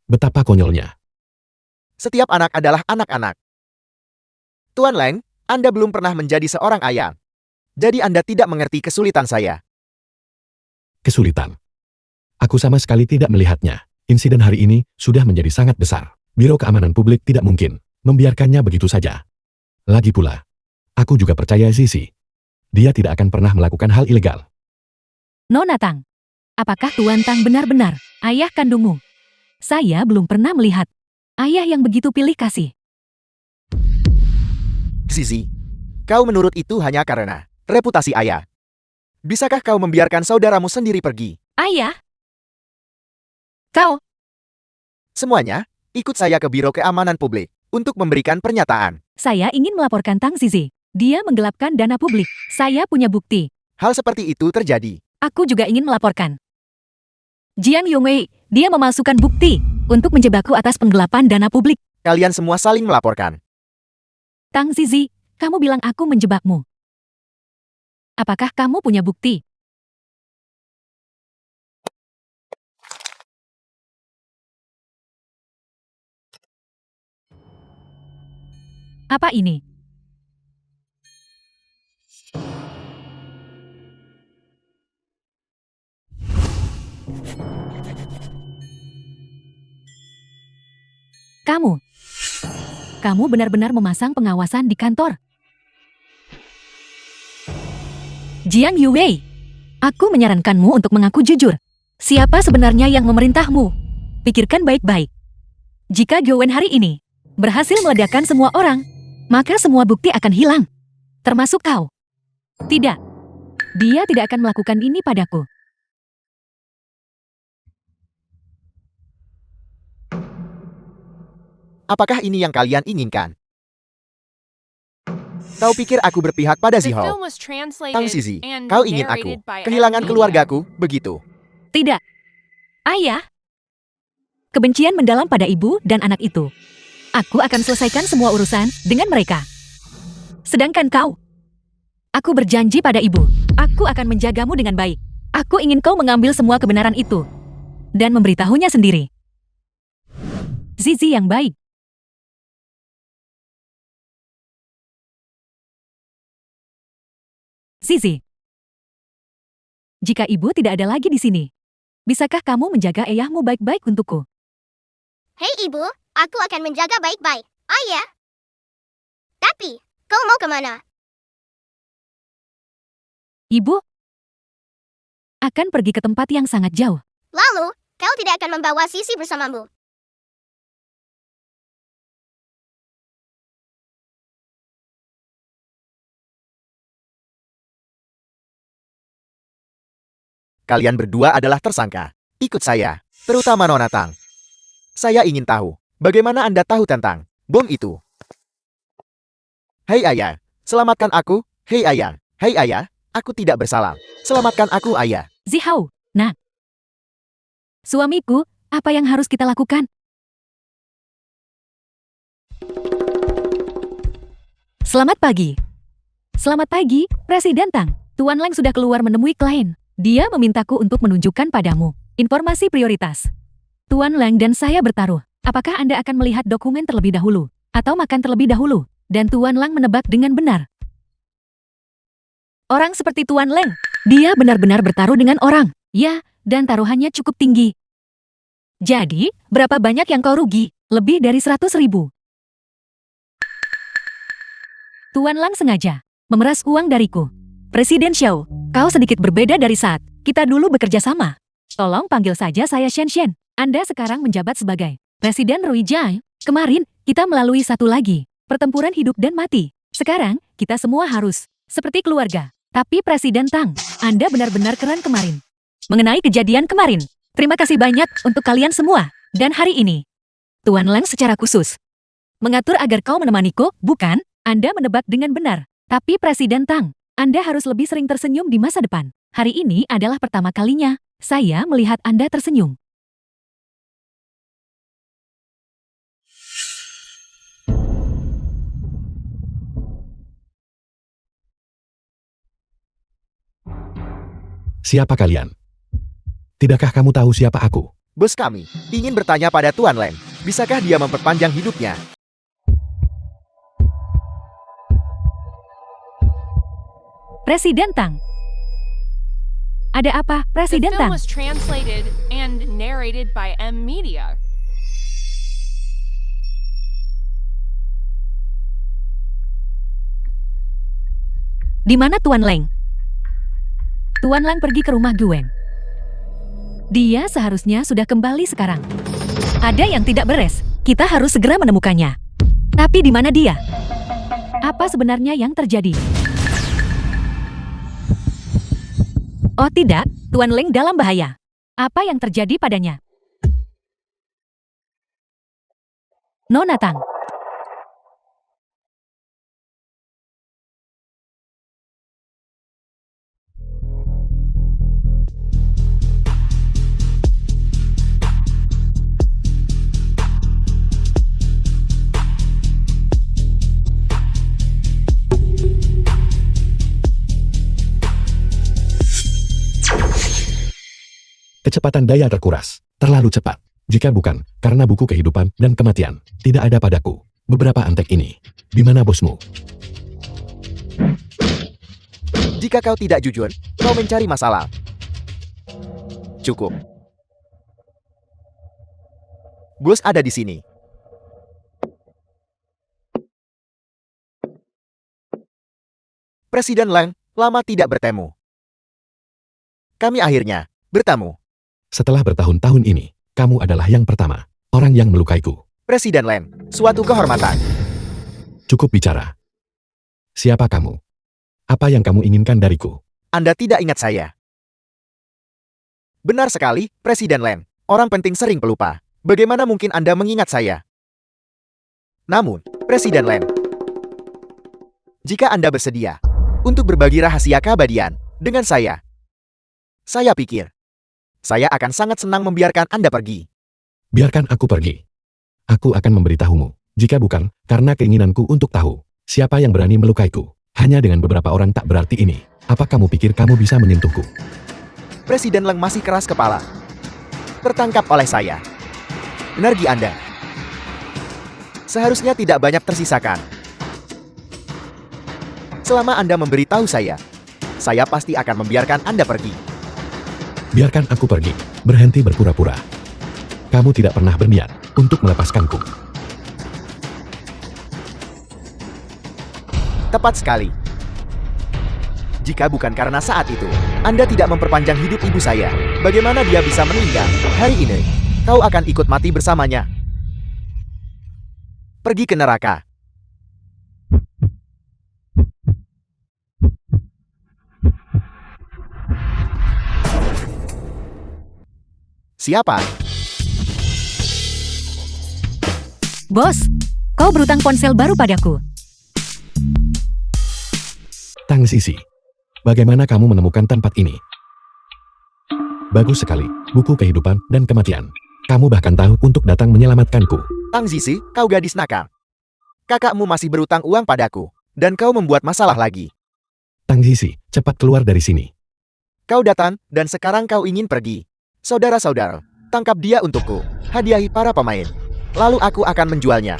[SPEAKER 3] Betapa konyolnya.
[SPEAKER 2] Setiap anak adalah anak-anak. Tuan Leng, Anda belum pernah menjadi seorang ayah. Jadi Anda tidak mengerti kesulitan saya.
[SPEAKER 3] Kesulitan. Aku sama sekali tidak melihatnya. Insiden hari ini sudah menjadi sangat besar. Biro Keamanan Publik tidak mungkin membiarkannya begitu saja. Lagi pula, aku juga percaya Zizi. Dia tidak akan pernah melakukan hal ilegal.
[SPEAKER 1] Nona Tang, apakah Tuan Tang benar-benar ayah kandungmu? Saya belum pernah melihat ayah yang begitu pilih kasih.
[SPEAKER 2] Zizi, kau menurut itu hanya karena reputasi ayah. Bisakah kau membiarkan saudaramu sendiri pergi?
[SPEAKER 1] Ayah? Kau?
[SPEAKER 2] Semuanya, ikut saya ke Biro Keamanan Publik untuk memberikan pernyataan.
[SPEAKER 1] Saya ingin melaporkan Tang Zizi. Dia menggelapkan dana publik. Saya punya bukti.
[SPEAKER 2] Hal seperti itu terjadi.
[SPEAKER 1] Aku juga ingin melaporkan. Jiang Yongwei, dia memasukkan bukti untuk menjebakku atas penggelapan dana publik.
[SPEAKER 2] Kalian semua saling melaporkan.
[SPEAKER 1] Tang Zizi, kamu bilang aku menjebakmu. Apakah kamu punya bukti? Apa ini? Kamu benar-benar memasang pengawasan di kantor. Jiang Yuwei, aku menyarankanmu untuk mengaku jujur. Siapa sebenarnya yang memerintahmu? Pikirkan baik-baik. Jika Gyowen hari ini berhasil meledakkan semua orang, maka semua bukti akan hilang. Termasuk kau. Tidak. Dia tidak akan melakukan ini padaku.
[SPEAKER 2] Apakah ini yang kalian inginkan? Kau pikir aku berpihak pada
[SPEAKER 4] The
[SPEAKER 2] Zihao?
[SPEAKER 4] film was translated
[SPEAKER 2] Tang Zizi,
[SPEAKER 4] and
[SPEAKER 2] kau ingin aku
[SPEAKER 4] narrated by
[SPEAKER 2] kehilangan
[SPEAKER 4] Ed
[SPEAKER 2] keluargaku, begitu?
[SPEAKER 1] Tidak. Ayah. Kebencian mendalam pada ibu dan anak itu. Aku akan selesaikan semua urusan dengan mereka. Sedangkan kau, aku berjanji pada ibu, aku akan menjagamu dengan baik. Aku ingin kau mengambil semua kebenaran itu dan memberitahunya sendiri. Zizi yang baik. Zizi, jika ibu tidak ada lagi di sini, bisakah kamu menjaga ayahmu baik-baik untukku?
[SPEAKER 5] Hei ibu, aku akan menjaga baik-baik. Ayah. Tapi, kau mau kemana?
[SPEAKER 1] Ibu akan pergi ke tempat yang sangat jauh.
[SPEAKER 5] Lalu, kau tidak akan membawa Sisi bersamamu.
[SPEAKER 2] Kalian berdua adalah tersangka. Ikut saya, terutama Nona Tang. Saya ingin tahu, bagaimana Anda tahu tentang bom itu? Hei ayah, selamatkan aku. Hei ayah, aku tidak bersalah. Selamatkan aku ayah.
[SPEAKER 1] Zihao, nak. Suamiku, apa yang harus kita lakukan? Selamat pagi. Selamat pagi, Presiden Tang. Tuan Leng sudah keluar menemui klien. Dia memintaku untuk menunjukkan padamu informasi prioritas. Tuan Leng dan saya bertaruh. Apakah Anda akan melihat dokumen terlebih dahulu? Atau makan terlebih dahulu? Dan Tuan Lang menebak dengan benar. Orang seperti Tuan Leng Dia benar-benar bertaruh dengan orang. Ya, dan taruhannya cukup tinggi. Jadi, berapa banyak yang kau rugi? Lebih dari 100.000. Tuan Lang sengaja memeras uang dariku. Presiden Xiao, kau sedikit berbeda dari saat kita dulu bekerja sama. Tolong panggil saja saya Shen Shen. Anda sekarang menjabat sebagai Presiden Rui Jai. Kemarin, kita melalui satu lagi pertempuran hidup dan mati. Sekarang, kita semua harus seperti keluarga. Tapi Presiden Tang, Anda benar-benar keren kemarin. Mengenai kejadian kemarin, terima kasih banyak untuk kalian semua. Dan hari ini, Tuan Lang secara khusus mengatur agar kau menemaniku, bukan? Anda menebak dengan benar. Tapi Presiden Tang, Anda harus lebih sering tersenyum di masa depan. Hari ini adalah pertama kalinya saya melihat Anda tersenyum.
[SPEAKER 3] Siapa kalian? Tidakkah kamu tahu siapa aku?
[SPEAKER 2] Bos kami ingin bertanya pada Tuan Lang, bisakah dia memperpanjang hidupnya?
[SPEAKER 1] Presiden Tang. Ada apa,
[SPEAKER 4] The
[SPEAKER 1] Presiden
[SPEAKER 4] film
[SPEAKER 1] Tang?
[SPEAKER 4] was translated and narrated by M Media.
[SPEAKER 1] Di mana Tuan Lang? Tuan Lang pergi ke rumah Gwen. Dia seharusnya sudah kembali sekarang. Ada yang tidak beres. Kita harus segera menemukannya. Tapi di mana dia? Apa sebenarnya yang terjadi? Oh tidak, Tuan Lang dalam bahaya. Apa yang terjadi padanya? Nona Tang.
[SPEAKER 3] Kecepatan daya terkuras. Terlalu cepat. Jika bukan, karena buku kehidupan dan kematian, tidak ada padaku. Beberapa antek ini. Di mana bosmu?
[SPEAKER 2] Jika kau tidak jujur, kau mencari masalah. Cukup. Bos ada di sini. Presiden Lang, lama tidak bertemu. Kami akhirnya bertemu.
[SPEAKER 3] Setelah bertahun-tahun ini, kamu adalah yang pertama. Orang yang melukaiku.
[SPEAKER 2] Presiden Lang, suatu kehormatan.
[SPEAKER 3] Cukup bicara. Siapa kamu? Apa yang kamu inginkan dariku?
[SPEAKER 2] Anda tidak ingat saya. Benar sekali, Presiden Lang. Orang penting sering pelupa. Bagaimana mungkin Anda mengingat saya? Namun, Presiden Lang, jika Anda bersedia untuk berbagi rahasia keabadian dengan saya pikir saya akan sangat senang membiarkan Anda pergi.
[SPEAKER 3] Biarkan aku pergi. Aku akan memberitahumu. Jika bukan, karena keinginanku untuk tahu siapa yang berani melukaiku. Hanya dengan beberapa orang tak berarti ini. Apa kamu pikir kamu bisa menyentuhku?
[SPEAKER 2] Presiden Lang masih keras kepala. Tertangkap oleh saya. Energi Anda seharusnya tidak banyak tersisakan. Selama Anda memberitahu saya pasti akan membiarkan Anda pergi.
[SPEAKER 3] Biarkan aku pergi. Berhenti berpura-pura. Kamu tidak pernah berniat untuk melepaskanku.
[SPEAKER 2] Tepat sekali. Jika bukan karena saat itu, Anda tidak memperpanjang hidup ibu saya, bagaimana dia bisa meninggal? Hari ini, kau akan ikut mati bersamanya. Pergi ke neraka. Siapa?
[SPEAKER 1] Bos, kau berutang ponsel baru padaku.
[SPEAKER 3] Tang Sisi. Bagaimana kamu menemukan tempat ini? Bagus sekali. Buku kehidupan dan kematian. Kamu bahkan tahu untuk datang menyelamatkanku.
[SPEAKER 2] Tang Zizi, kau gadis nakal. Kakakmu masih berutang uang padaku, dan kau membuat masalah lagi.
[SPEAKER 3] Tang Sisi, cepat keluar dari sini.
[SPEAKER 2] Kau datang, dan sekarang kau ingin pergi. Saudara-saudara, tangkap dia untukku. Hadiahi para pemain. Lalu aku akan menjualnya.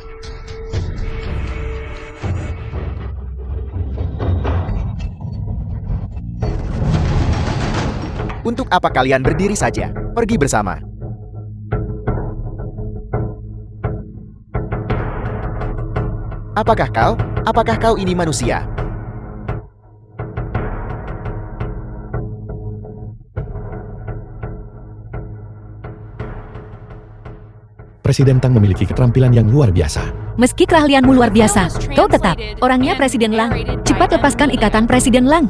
[SPEAKER 2] Untuk apa kalian berdiri saja? Pergi bersama. Apakah kau ini manusia?
[SPEAKER 3] Presiden Tang memiliki keterampilan yang luar biasa.
[SPEAKER 1] Meski keahlianmu luar biasa, kau tetap orangnya Presiden Lang. Cepat lepaskan ikatan Presiden Lang.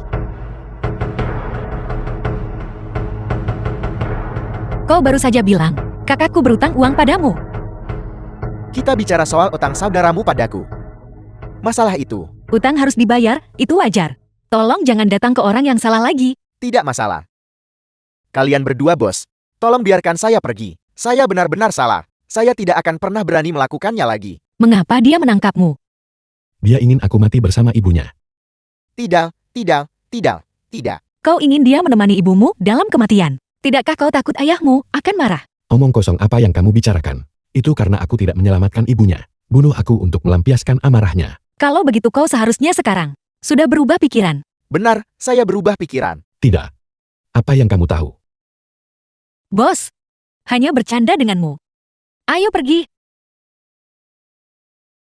[SPEAKER 1] Kau baru saja bilang, kakakku berutang uang padamu.
[SPEAKER 2] Kita bicara soal utang saudaramu padaku. Masalah itu,
[SPEAKER 1] Utang harus dibayar, itu wajar. Tolong jangan datang ke orang yang salah lagi.
[SPEAKER 2] tidak masalah. Kalian berdua bos, tolong biarkan saya pergi. Saya benar-benar salah. Saya tidak akan pernah berani melakukannya lagi.
[SPEAKER 1] Mengapa dia menangkapmu?
[SPEAKER 3] Dia ingin aku mati bersama ibunya.
[SPEAKER 2] Tidak.
[SPEAKER 1] Kau ingin dia menemani ibumu dalam kematian. Tidakkah kau takut ayahmu akan marah?
[SPEAKER 3] Omong kosong apa yang kamu bicarakan? Itu karena aku tidak menyelamatkan ibunya. Bunuh aku untuk melampiaskan amarahnya.
[SPEAKER 1] Kalau begitu kau seharusnya sekarang sudah berubah pikiran.
[SPEAKER 2] Benar, saya berubah pikiran.
[SPEAKER 3] Tidak. Apa yang kamu tahu?
[SPEAKER 1] Bos, hanya bercanda denganmu. Ayo pergi.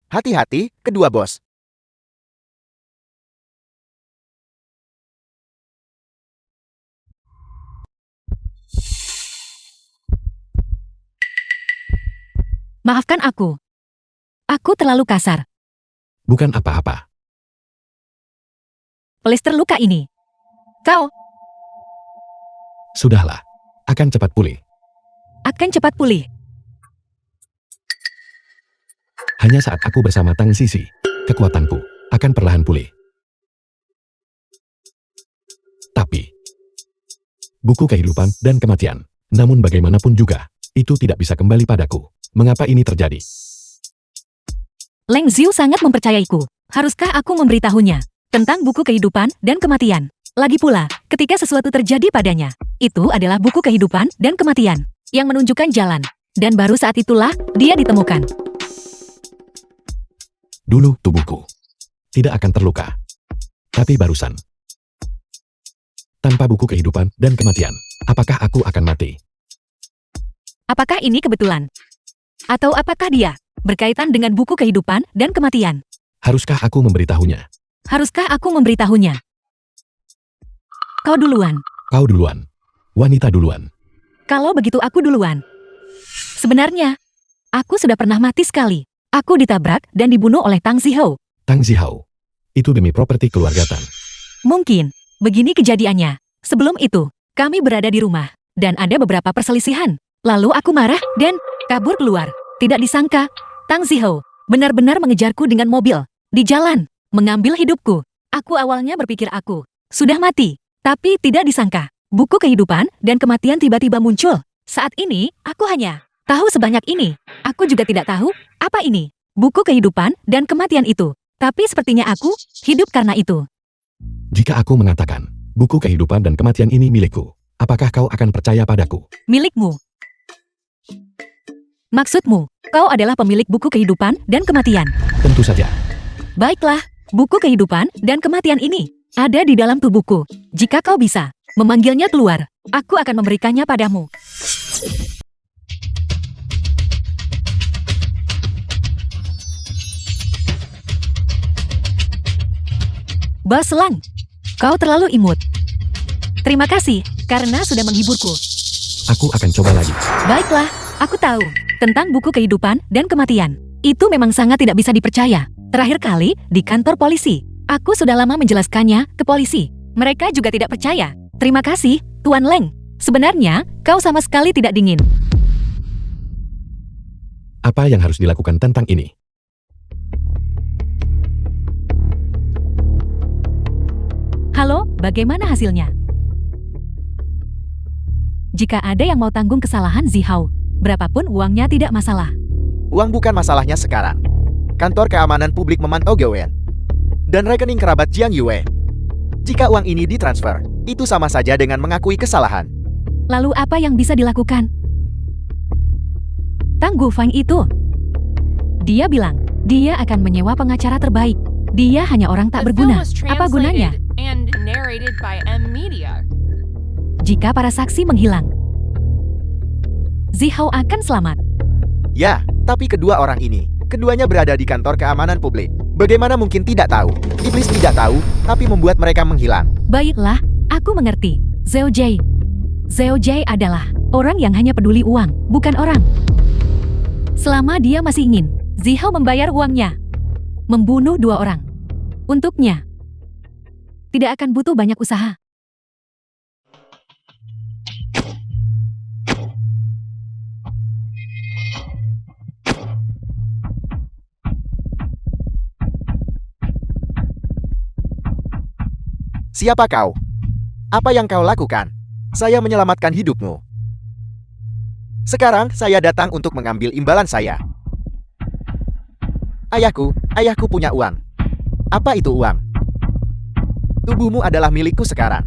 [SPEAKER 2] Hati-hati, kedua bos.
[SPEAKER 1] Maafkan aku. Aku terlalu kasar.
[SPEAKER 3] Bukan apa-apa.
[SPEAKER 1] Plester luka ini. Kau
[SPEAKER 3] Sudahlah. Akan cepat pulih.
[SPEAKER 1] akan cepat pulih.
[SPEAKER 3] Hanya saat aku bersama Tang Sisi, kekuatanku akan perlahan pulih. Tapi, buku kehidupan dan kematian, namun bagaimanapun juga, itu tidak bisa kembali padaku. Mengapa ini terjadi?
[SPEAKER 1] Leng Xiu sangat mempercayaiku. Haruskah aku memberitahunya tentang buku kehidupan dan kematian? Lagi pula, ketika sesuatu terjadi padanya, itu adalah buku kehidupan dan kematian yang menunjukkan jalan. Dan baru saat itulah dia ditemukan.
[SPEAKER 3] Dulu tubuhku tidak akan terluka. Tapi barusan, tanpa buku kehidupan dan kematian, apakah aku akan mati?
[SPEAKER 1] Apakah ini kebetulan? Atau apakah dia berkaitan dengan buku kehidupan dan kematian?
[SPEAKER 3] Haruskah aku memberitahunya?
[SPEAKER 1] Haruskah aku memberitahunya? Kau duluan.
[SPEAKER 3] Kau duluan. Wanita duluan.
[SPEAKER 1] Kalau begitu aku duluan. Sebenarnya, aku sudah pernah mati sekali. Aku ditabrak dan dibunuh oleh Tang Zihou.
[SPEAKER 3] Tang Zihou. Itu demi properti keluarga Tang.
[SPEAKER 1] Mungkin, begini kejadiannya. Sebelum itu, kami berada di rumah, dan ada beberapa perselisihan. Lalu aku marah dan kabur keluar. Tidak disangka, Tang Zihou benar-benar mengejarku dengan mobil. Di jalan, mengambil hidupku. Aku awalnya berpikir aku sudah mati. Tapi tidak disangka, buku kehidupan dan kematian tiba-tiba muncul. Saat ini, aku hanya tahu sebanyak ini. Aku juga tidak tahu apa ini buku kehidupan dan kematian itu. Tapi sepertinya aku hidup karena itu.
[SPEAKER 3] Jika aku mengatakan, buku kehidupan dan kematian ini milikku, apakah kau akan percaya padaku?
[SPEAKER 1] Milikmu. Maksudmu, kau adalah pemilik buku kehidupan dan kematian.
[SPEAKER 3] Tentu saja.
[SPEAKER 1] Baiklah, buku kehidupan dan kematian ini ada di dalam tubuhku. Jika kau bisa memanggilnya keluar, aku akan memberikannya padamu. Bos Lang, kau terlalu imut. Terima kasih karena sudah menghiburku.
[SPEAKER 3] Aku akan coba lagi.
[SPEAKER 1] Baiklah, aku tahu tentang buku kehidupan dan kematian. Itu memang sangat tidak bisa dipercaya. Terakhir kali di kantor polisi. Aku sudah lama menjelaskannya ke polisi. Mereka juga tidak percaya. Terima kasih, Tuan Leng. Sebenarnya, kau sama sekali tidak dingin.
[SPEAKER 3] Apa yang harus dilakukan tentang ini?
[SPEAKER 1] Halo, bagaimana hasilnya? Jika ada yang mau tanggung kesalahan Zihao, berapapun uangnya tidak masalah.
[SPEAKER 2] Uang bukan masalahnya sekarang. Kantor keamanan publik memantau Gowen dan rekening kerabat Jiang Yue. Jika uang ini ditransfer, itu sama saja dengan mengakui kesalahan.
[SPEAKER 1] Lalu apa yang bisa dilakukan? Tang Gufang itu. Dia bilang, dia akan menyewa pengacara terbaik. Dia hanya orang tak
[SPEAKER 4] The film
[SPEAKER 1] berguna.
[SPEAKER 4] was
[SPEAKER 1] Apa gunanya?
[SPEAKER 4] translated and narrated by M Media.
[SPEAKER 1] jika para saksi menghilang. Zihao akan selamat.
[SPEAKER 2] Ya, tapi kedua orang ini, keduanya berada di kantor keamanan publik. Bagaimana mungkin tidak tahu? Iblis tidak tahu, tapi membuat mereka menghilang.
[SPEAKER 1] Baiklah, aku mengerti. Zhao Jie. Zhao Jie adalah orang yang hanya peduli uang, bukan orang. Selama dia masih ingin, Zihao membayar uangnya. Membunuh 2 orang. Untuknya. Tidak akan butuh banyak usaha.
[SPEAKER 2] Siapa kau? Apa yang kau lakukan? Saya menyelamatkan hidupmu. Sekarang saya datang untuk mengambil imbalan saya. Ayahku punya uang. Apa itu uang? Tubuhmu adalah milikku sekarang.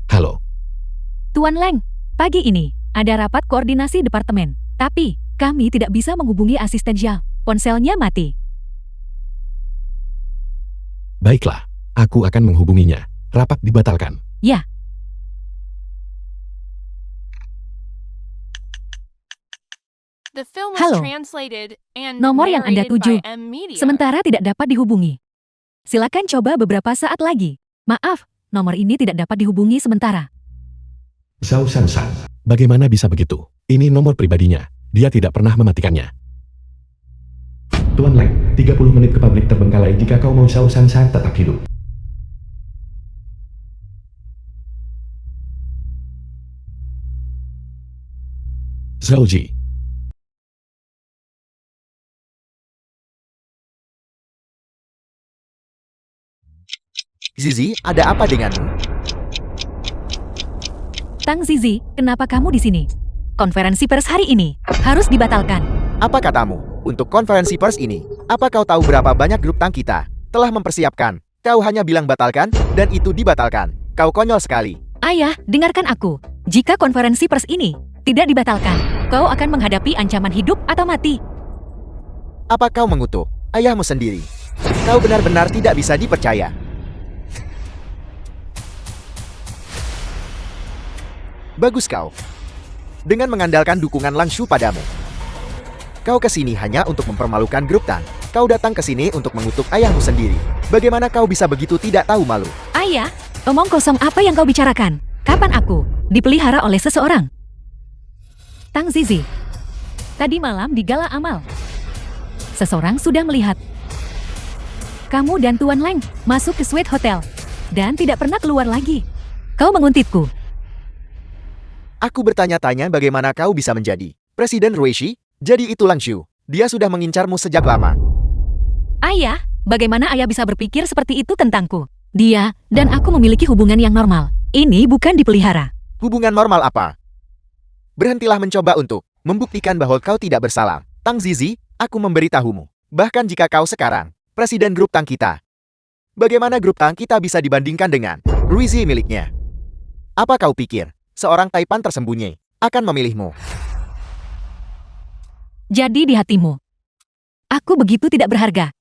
[SPEAKER 3] Halo,
[SPEAKER 1] Tuan Leng, pagi ini ada rapat koordinasi departemen. Tapi, kami tidak bisa menghubungi asisten Zhao. Ponselnya mati.
[SPEAKER 3] baiklah. Aku akan menghubunginya. Rapat dibatalkan.
[SPEAKER 1] Ya,
[SPEAKER 4] The film was
[SPEAKER 1] Halo.
[SPEAKER 4] translated and
[SPEAKER 1] Nomor yang Anda
[SPEAKER 4] narrated
[SPEAKER 1] tuju.
[SPEAKER 4] by M Media.
[SPEAKER 1] sementara tidak dapat dihubungi. Silakan coba beberapa saat lagi. Maaf, nomor ini tidak dapat dihubungi sementara.
[SPEAKER 3] Zhao Sansan. Bagaimana bisa begitu? Ini nomor pribadinya. Dia tidak pernah mematikannya. Tuan Leng, 30 menit ke pabrik terbengkalai jika kau mau Zhao Sansan tetap hidup. Zhao Ji.
[SPEAKER 2] Zizi, ada apa denganmu?
[SPEAKER 1] Tang Zizi, kenapa kamu di sini? Konferensi pers hari ini harus dibatalkan.
[SPEAKER 2] Apa katamu? Untuk konferensi pers ini, apa kau tahu berapa banyak grup tang kita telah mempersiapkan? Kau hanya bilang batalkan, dan itu dibatalkan. Kau konyol sekali.
[SPEAKER 1] Ayah, dengarkan aku. Jika konferensi pers ini tidak dibatalkan, kau akan menghadapi ancaman hidup atau mati.
[SPEAKER 2] Apa kau mengutuk ayahmu sendiri? Kau benar-benar tidak bisa dipercaya. Bagus kau. Dengan mengandalkan dukungan Langshu padamu. Kau kesini hanya untuk mempermalukan grup Tang. Kau datang ke sini untuk mengutuk ayahmu sendiri. Bagaimana kau bisa begitu tidak tahu malu?
[SPEAKER 1] Ayah, omong kosong apa yang kau bicarakan? Kapan aku dipelihara oleh seseorang? Tang Zizi. Tadi malam di gala amal. Seseorang sudah melihat kamu dan Tuan Leng masuk ke suite hotel dan tidak pernah keluar lagi. Kau menguntitku.
[SPEAKER 2] Aku bertanya-tanya bagaimana kau bisa menjadi Presiden Ruishi? Jadi itu Langshu. Dia sudah mengincarmu sejak lama.
[SPEAKER 1] Ayah, bagaimana ayah bisa berpikir seperti itu tentangku? Dia dan aku memiliki hubungan yang normal. Ini bukan dipelihara.
[SPEAKER 2] Hubungan normal apa? Berhentilah mencoba untuk membuktikan bahwa kau tidak bersalah. Tang Zizi, aku memberitahumu. Bahkan jika kau sekarang Presiden grup Tang kita, bagaimana grup Tang kita bisa dibandingkan dengan Ruishi miliknya? Apa kau pikir seorang Taipan tersembunyi akan memilihmu?
[SPEAKER 1] Jadi di hatimu, aku begitu tidak berharga.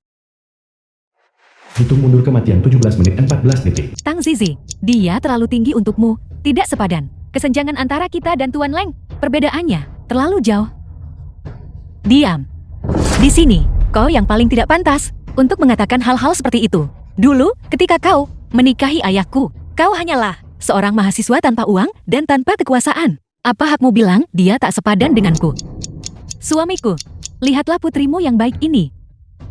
[SPEAKER 3] Hitung mundur kematian 17 menit 14 detik.
[SPEAKER 1] Tang Zizi, dia terlalu tinggi untukmu, tidak sepadan. Kesenjangan antara kita dan Tuan Leng, perbedaannya terlalu jauh. Diam. Di sini, kau yang paling tidak pantas untuk mengatakan hal-hal seperti itu. Dulu, ketika kau menikahi ayahku, kau hanyalah seorang mahasiswa tanpa uang dan tanpa kekuasaan. Apa hakmu bilang dia tak sepadan denganku? Suamiku, lihatlah putrimu yang baik ini.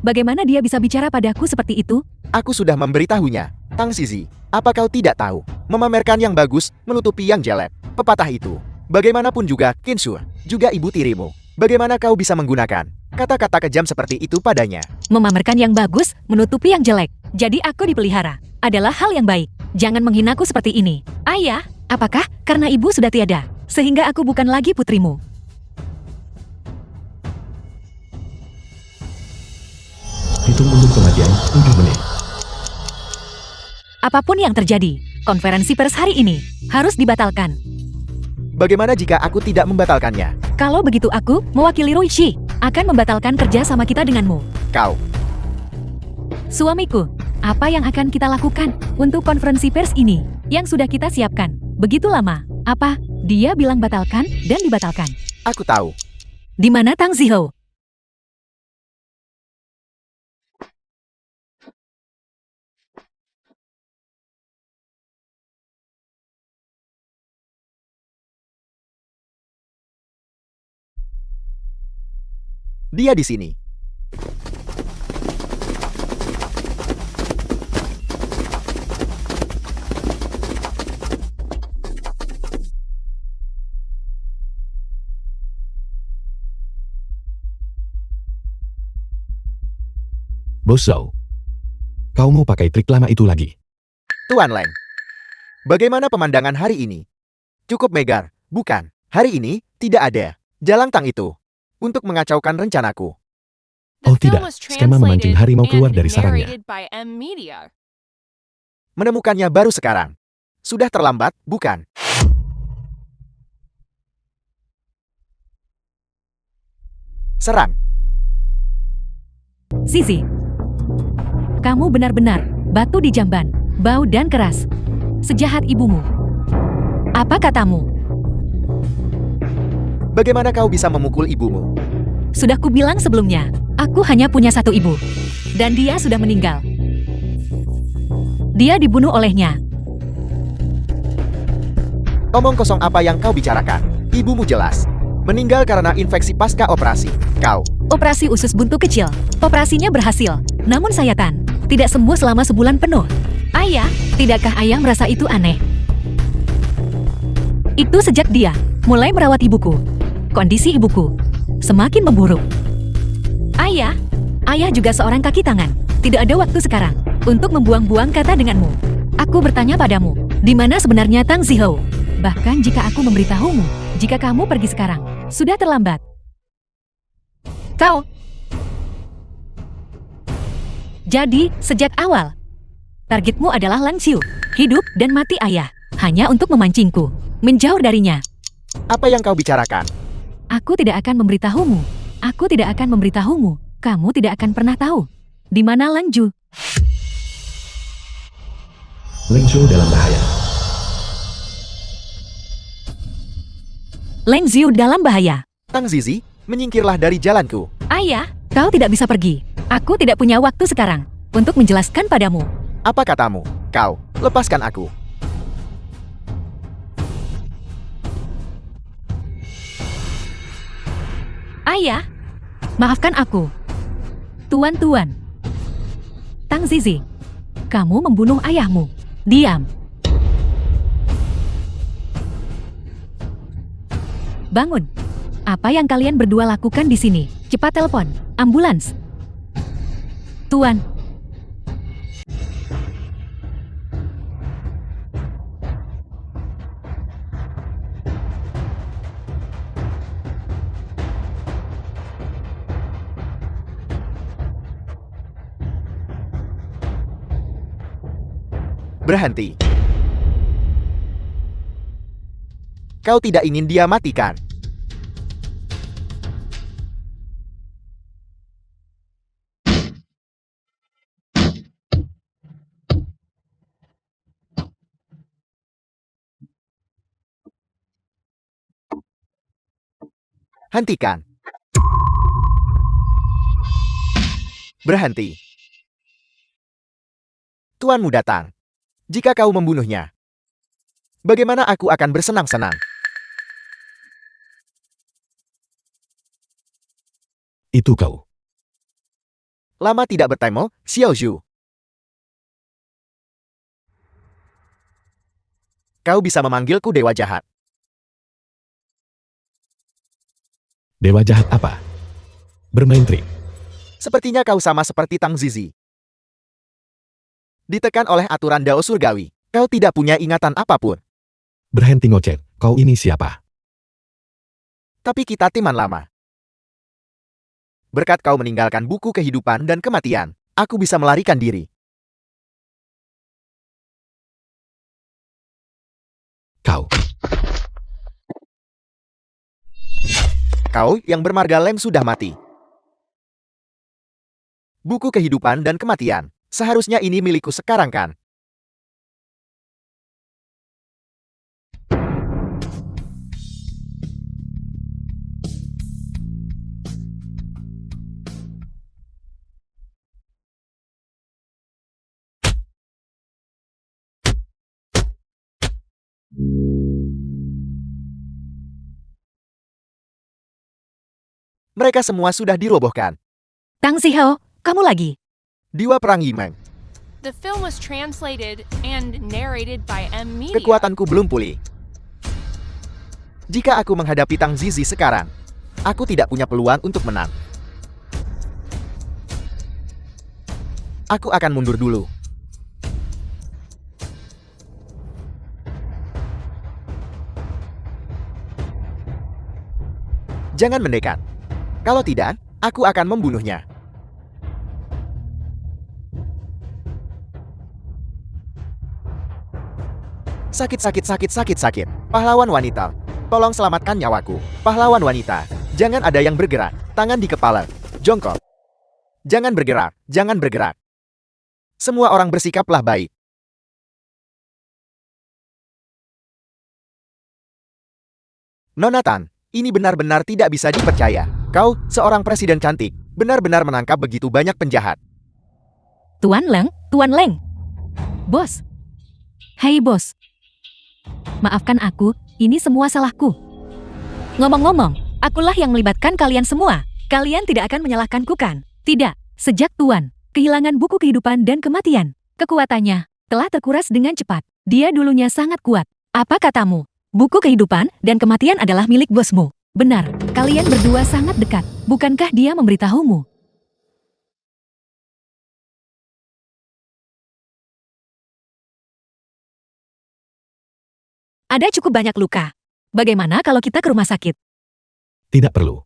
[SPEAKER 1] Bagaimana dia bisa bicara padaku seperti itu?
[SPEAKER 2] Aku sudah memberitahunya. Tang Zizi, apa kau tidak tahu? Memamerkan yang bagus, menutupi yang jelek. Pepatah itu. Bagaimanapun juga, Kinshu, juga ibu tirimu. Bagaimana kau bisa menggunakan kata-kata kejam seperti itu padanya?
[SPEAKER 1] Memamerkan yang bagus, menutupi yang jelek. Jadi aku dipelihara. Adalah hal yang baik. Jangan menghinaku seperti ini. Ayah, apakah karena ibu sudah tiada, sehingga aku bukan lagi putrimu?
[SPEAKER 3] kematian 7 menit.
[SPEAKER 1] Apapun yang terjadi, konferensi pers hari ini harus dibatalkan.
[SPEAKER 2] Bagaimana jika aku tidak membatalkannya?
[SPEAKER 1] Kalau begitu aku, mewakili Ruichi, akan membatalkan kerja sama kita denganmu.
[SPEAKER 2] Kau,
[SPEAKER 1] Suamiku, apa yang akan kita lakukan untuk konferensi pers ini yang sudah kita siapkan? Begitu lama. Apa? Dia bilang batalkan dan dibatalkan.
[SPEAKER 2] aku tahu.
[SPEAKER 1] Di mana Tang Ziho?
[SPEAKER 2] Dia di sini.
[SPEAKER 3] Bos Zhao. Kau mau pakai trik lama itu lagi?
[SPEAKER 2] Tuan Leng. Bagaimana pemandangan hari ini? Cukup megar, bukan? Hari ini, tidak ada jalan tang itu untuk mengacaukan rencanaku.
[SPEAKER 4] The
[SPEAKER 3] Oh,
[SPEAKER 4] film
[SPEAKER 3] tidak.
[SPEAKER 4] was
[SPEAKER 3] Skema memancing
[SPEAKER 4] translated
[SPEAKER 3] harimau keluar
[SPEAKER 4] and
[SPEAKER 3] dari sarangnya.
[SPEAKER 4] narrated by M Media.
[SPEAKER 2] Menemukannya baru sekarang. Sudah terlambat, bukan? Serang.
[SPEAKER 1] Zizi. Kamu benar-benar batu di jamban, bau dan keras. Sejahat ibumu. Apa katamu?
[SPEAKER 2] Bagaimana kau bisa memukul ibumu?
[SPEAKER 1] Sudah kubilang sebelumnya, aku hanya punya satu ibu. Dan dia sudah meninggal. Dia dibunuh olehnya.
[SPEAKER 2] Omong kosong apa yang kau bicarakan? Ibumu jelas meninggal karena infeksi pasca operasi. Kau,
[SPEAKER 1] Operasi usus buntu kecil. Operasinya berhasil. Namun sayatan, tidak sembuh selama sebulan penuh. Ayah, tidakkah ayah merasa itu aneh? Itu sejak dia mulai merawat ibuku. Kondisi ibuku semakin memburuk. Ayah juga seorang kaki tangan. Tidak ada waktu sekarang untuk membuang-buang kata denganmu. Aku bertanya padamu, di mana sebenarnya Tang Ziho? Bahkan jika aku memberitahumu, jika kamu pergi sekarang, sudah terlambat. Kau. Jadi, sejak awal, targetmu adalah Lang Xiu, hidup dan mati ayah, hanya untuk memancingku, menjauh darinya.
[SPEAKER 2] apa yang kau bicarakan?
[SPEAKER 1] Aku tidak akan memberitahumu. Aku tidak akan memberitahumu. Kamu tidak akan pernah tahu. Di mana Lang Ju?
[SPEAKER 3] Leng Zhou dalam bahaya.
[SPEAKER 1] Lang Xiu dalam bahaya.
[SPEAKER 2] Tang Zizi, menyingkirlah dari jalanku.
[SPEAKER 1] Ayah, kau tidak bisa pergi. Aku tidak punya waktu sekarang untuk menjelaskan padamu.
[SPEAKER 2] Apa katamu? Kau, lepaskan aku.
[SPEAKER 1] Ayah, maafkan aku. Tuan-tuan. Tang Zizi, kamu membunuh ayahmu. Diam. Bangun. Apa yang kalian berdua lakukan di sini? Cepat telepon. Ambulans. Tuan.
[SPEAKER 2] Berhenti. Kau tidak ingin dia matikan. Hentikan. Berhenti. Tuanmu datang. Jika kau membunuhnya, bagaimana aku akan bersenang-senang?
[SPEAKER 3] Itu kau.
[SPEAKER 2] Lama tidak bertemu, Xiao Zhu. Kau bisa memanggilku dewa jahat.
[SPEAKER 3] Dewa jahat apa? Bermain trik.
[SPEAKER 2] Sepertinya kau sama seperti Tang Zizi. Ditekan oleh aturan Dao Surgawi, kau tidak punya ingatan apapun.
[SPEAKER 3] Berhenti ngoceh. Kau ini siapa?
[SPEAKER 2] Tapi kita teman lama. Berkat kau meninggalkan buku kehidupan dan kematian, aku bisa melarikan diri. Kau yang bermarga lem sudah mati. Buku kehidupan dan kematian. Seharusnya ini milikku sekarang kan? Mereka semua sudah dirobohkan.
[SPEAKER 1] Tang Xiao, kamu lagi.
[SPEAKER 2] Diwa Perang Yimeng.
[SPEAKER 4] The film was translated and narrated by M Media.
[SPEAKER 2] Kekuatanku belum pulih. Jika aku menghadapi Tang Zizi sekarang, aku tidak punya peluang untuk menang. Aku akan mundur dulu. Jangan mendekat. Kalau tidak, aku akan membunuhnya. Sakit. Pahlawan wanita, tolong selamatkan nyawaku. Pahlawan wanita, jangan ada yang bergerak. Tangan di kepala, jongkok. Jangan bergerak. Semua orang bersikaplah baik. Nona Tan, ini benar-benar tidak bisa dipercaya. Kau, seorang presiden cantik, benar-benar menangkap begitu banyak penjahat.
[SPEAKER 1] Tuan Leng. Bos. Hei bos. Maafkan aku, ini semua salahku. Ngomong-ngomong, akulah yang melibatkan kalian semua. Kalian tidak akan menyalahkanku kan? Tidak, sejak Tuan kehilangan buku kehidupan dan kematian, kekuatannya telah terkuras dengan cepat. Dia dulunya sangat kuat. Apa katamu? Buku kehidupan dan kematian adalah milik bosmu. Benar, kalian berdua sangat dekat. Bukankah dia memberitahumu? Ada cukup banyak luka. Bagaimana kalau kita ke rumah sakit?
[SPEAKER 3] Tidak perlu.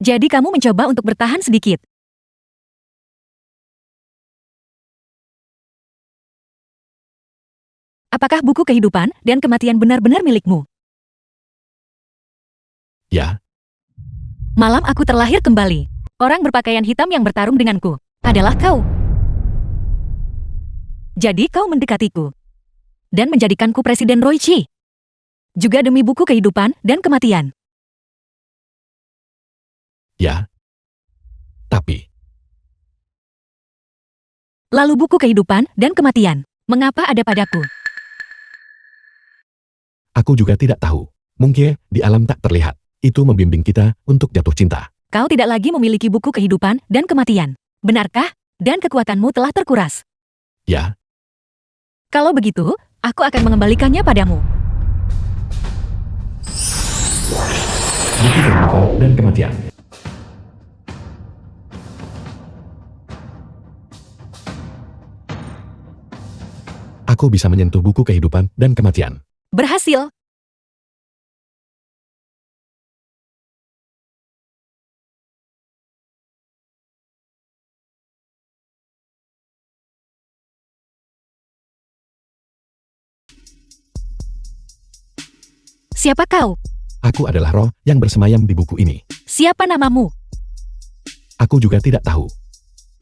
[SPEAKER 1] Jadi kamu mencoba untuk bertahan sedikit. Apakah buku kehidupan dan kematian benar-benar milikmu?
[SPEAKER 3] Ya,
[SPEAKER 1] Malam aku terlahir kembali. Orang berpakaian hitam yang bertarung denganku adalah kau. Jadi kau mendekatiku dan menjadikanku Presiden Roichi. Juga demi buku kehidupan dan kematian.
[SPEAKER 3] ya. Tapi,
[SPEAKER 1] Lalu buku kehidupan dan kematian, mengapa ada padaku?
[SPEAKER 3] aku juga tidak tahu. Mungkin di alam tak terlihat. Itu membimbing kita untuk jatuh cinta.
[SPEAKER 1] Kau tidak lagi memiliki buku kehidupan dan kematian. Benarkah? Dan kekuatanmu telah terkuras.
[SPEAKER 3] Ya,
[SPEAKER 1] Kalau begitu, aku akan mengembalikannya padamu.
[SPEAKER 3] buku kehidupan dan kematian. Aku bisa menyentuh buku kehidupan dan kematian.
[SPEAKER 1] Berhasil. Siapa kau?
[SPEAKER 3] Aku adalah roh yang bersemayam di buku ini.
[SPEAKER 1] Siapa namamu?
[SPEAKER 3] Aku juga tidak tahu.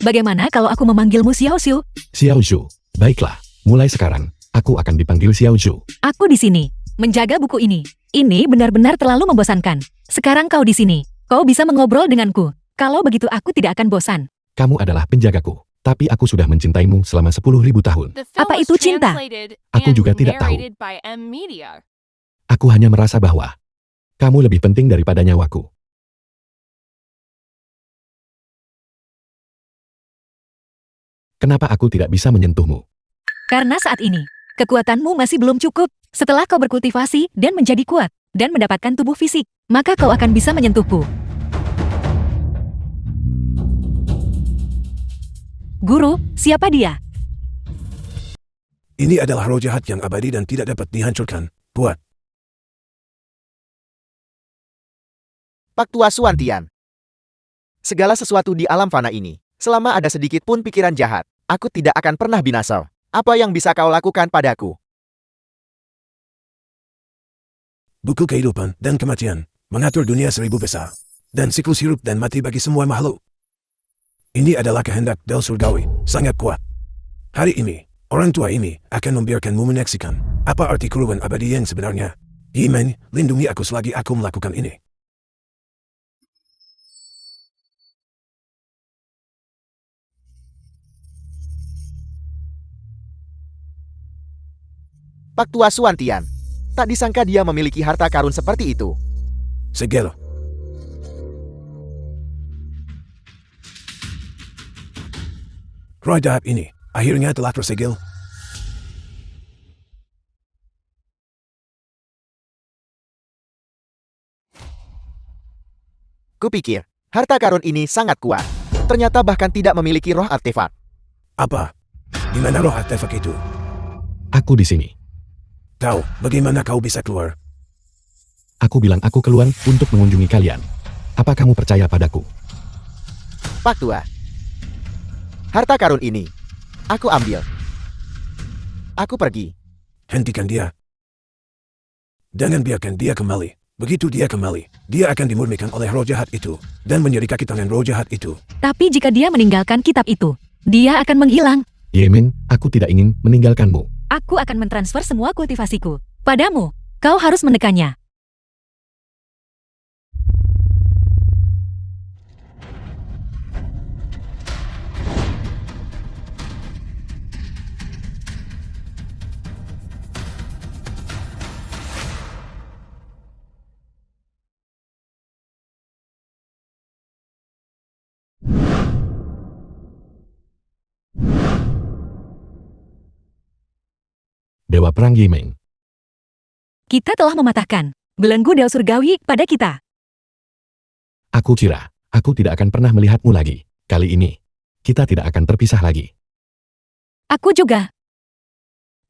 [SPEAKER 1] Bagaimana kalau aku memanggilmu Xiao Xiu?
[SPEAKER 3] Xiao Zhu. Baiklah, mulai sekarang, aku akan dipanggil Xiao Zhu.
[SPEAKER 1] Aku di sini, menjaga buku ini. Ini benar-benar terlalu membosankan. Sekarang kau di sini. Kau bisa mengobrol denganku. Kalau begitu aku tidak akan bosan.
[SPEAKER 3] Kamu adalah penjagaku. Tapi aku sudah mencintaimu selama 10.000 tahun.
[SPEAKER 4] The film
[SPEAKER 1] Apa
[SPEAKER 4] was
[SPEAKER 1] itu cinta?
[SPEAKER 4] translated
[SPEAKER 3] Aku
[SPEAKER 4] and
[SPEAKER 3] juga tidak tahu.
[SPEAKER 4] narrated by M Media.
[SPEAKER 3] Aku hanya merasa bahwa kamu lebih penting daripada nyawaku. Kenapa aku tidak bisa menyentuhmu?
[SPEAKER 1] Karena saat ini, kekuatanmu masih belum cukup. Setelah kau berkultivasi dan menjadi kuat, dan mendapatkan tubuh fisik, maka kau akan bisa menyentuhku. Guru, siapa dia?
[SPEAKER 6] Ini adalah roh jahat yang abadi dan tidak dapat dihancurkan. Buat.
[SPEAKER 2] Pak Tua Suantian. Segala sesuatu di alam fana ini Selama ada sedikit pun pikiran jahat, aku tidak akan pernah binasa. Apa yang bisa kau lakukan padaku?
[SPEAKER 6] Buku kehidupan dan kematian mengatur dunia 1000 besar dan siklus hidup dan mati bagi semua makhluk. Ini adalah kehendak Dewa Surgawi, sangat kuat. Hari ini, orang tua ini akan membiarkanmu menyaksikan apa arti keruan abadi yang sebenarnya. Yemen, lindungi aku selagi aku melakukan ini.
[SPEAKER 2] Pak Tua Suantian. Tak disangka dia memiliki harta karun seperti itu.
[SPEAKER 6] Segel. Roh jahat ini akhirnya telah tersegel.
[SPEAKER 2] Kupikir, harta karun ini sangat kuat. Ternyata bahkan tidak memiliki roh artefak.
[SPEAKER 6] Apa? Di mana roh artefak itu?
[SPEAKER 3] Aku di sini.
[SPEAKER 6] Tahu, bagaimana kau bisa keluar?
[SPEAKER 3] Aku bilang aku keluar untuk mengunjungi kalian. Apa kamu percaya padaku?
[SPEAKER 2] Pak Tua. Harta karun ini, aku ambil. Aku pergi.
[SPEAKER 6] Hentikan dia. Jangan biarkan dia kembali. Begitu dia kembali, dia akan dimurnikan oleh roh jahat itu dan menjadi kaki tangan roh jahat itu.
[SPEAKER 1] Tapi jika dia meninggalkan kitab itu, dia akan menghilang.
[SPEAKER 3] Yemen, aku tidak ingin meninggalkanmu.
[SPEAKER 1] Aku akan mentransfer semua kultivasiku padamu. Kau harus menekannya.
[SPEAKER 3] Dewa Perang Yemen.
[SPEAKER 1] Kita telah mematahkan belenggu Dewa Surgawi pada kita.
[SPEAKER 3] Aku kira, aku tidak akan pernah melihatmu lagi. Kali ini, kita tidak akan terpisah lagi.
[SPEAKER 1] Aku juga.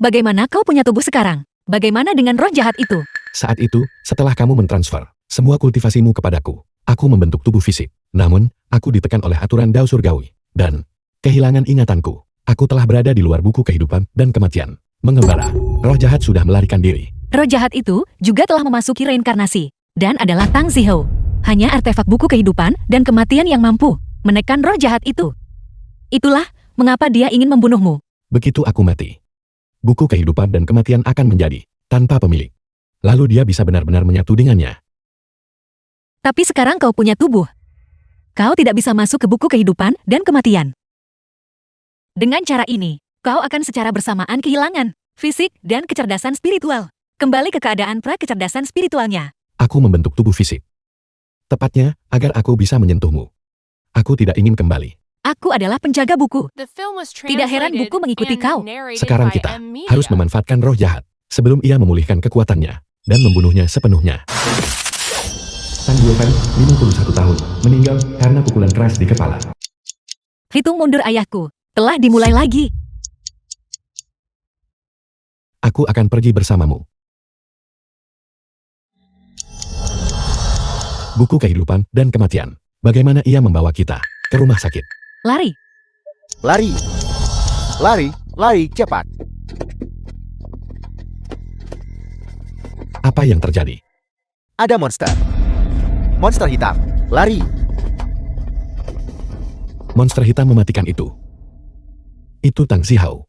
[SPEAKER 1] Bagaimana kau punya tubuh sekarang? Bagaimana dengan roh jahat itu?
[SPEAKER 3] Saat itu, setelah kamu mentransfer semua kultivasimu kepadaku, aku membentuk tubuh fisik. Namun, aku ditekan oleh aturan Dao Surgawi. Dan, kehilangan ingatanku. Aku telah berada di luar buku kehidupan dan kematian. Mengembara, roh jahat sudah melarikan diri.
[SPEAKER 1] Roh jahat itu juga telah memasuki reinkarnasi dan adalah Tang Ziho. Hanya artefak buku kehidupan dan kematian yang mampu menekan roh jahat itu. Itulah mengapa dia ingin membunuhmu.
[SPEAKER 3] Begitu aku mati, buku kehidupan dan kematian akan menjadi tanpa pemilik. Lalu dia bisa benar-benar menyatu dengannya.
[SPEAKER 1] Tapi sekarang kau punya tubuh. Kau tidak bisa masuk ke buku kehidupan dan kematian. Dengan cara ini, kau akan secara bersamaan kehilangan fisik dan kecerdasan spiritual. Kembali ke keadaan pra-kecerdasan spiritualnya.
[SPEAKER 3] Aku membentuk tubuh fisik. Tepatnya, agar aku bisa menyentuhmu. Aku tidak ingin kembali.
[SPEAKER 1] Aku adalah penjaga buku.
[SPEAKER 4] The film was
[SPEAKER 1] Tidak heran
[SPEAKER 4] translated
[SPEAKER 1] buku mengikuti
[SPEAKER 4] and
[SPEAKER 1] kau.
[SPEAKER 4] narrated
[SPEAKER 3] Sekarang
[SPEAKER 4] by
[SPEAKER 3] kita
[SPEAKER 4] M
[SPEAKER 3] harus
[SPEAKER 4] Media.
[SPEAKER 3] memanfaatkan roh jahat sebelum ia memulihkan kekuatannya dan membunuhnya sepenuhnya. Tan Guofeng, 51 tahun, meninggal karena pukulan keras di kepala.
[SPEAKER 1] Hitung mundur ayahku. Telah dimulai lagi.
[SPEAKER 3] Aku akan pergi bersamamu. Buku kehidupan dan kematian. Bagaimana ia membawa kita ke rumah sakit?
[SPEAKER 1] Lari.
[SPEAKER 2] Lari. Lari, lari, cepat.
[SPEAKER 3] Apa yang terjadi?
[SPEAKER 2] Ada monster. Monster hitam. Lari.
[SPEAKER 3] Monster hitam mematikan itu. Itu Tang Zihao.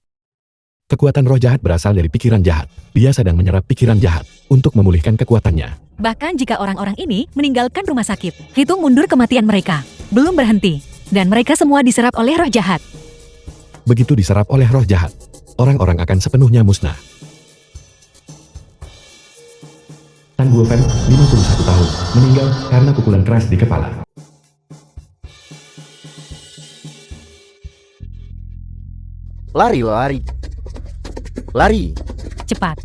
[SPEAKER 3] Kekuatan roh jahat berasal dari pikiran jahat. Dia sedang menyerap pikiran jahat untuk memulihkan kekuatannya.
[SPEAKER 1] Bahkan jika orang-orang ini meninggalkan rumah sakit, hitung mundur kematian mereka belum berhenti. Dan mereka semua diserap oleh roh jahat.
[SPEAKER 3] Begitu diserap oleh roh jahat, orang-orang akan sepenuhnya musnah. Tan Guofeng, 51 tahun, meninggal karena pukulan keras di kepala.
[SPEAKER 2] Lari, lari. Lari.
[SPEAKER 1] Cepat.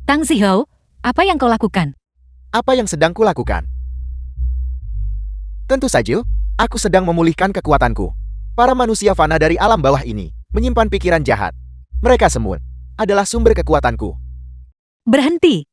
[SPEAKER 1] Tang Zihao, apa yang kau lakukan?
[SPEAKER 2] Apa yang sedang kulakukan? Tentu saja, aku sedang memulihkan kekuatanku. Para manusia fana dari alam bawah ini menyimpan pikiran jahat. Mereka semut adalah sumber kekuatanku.
[SPEAKER 1] Berhenti.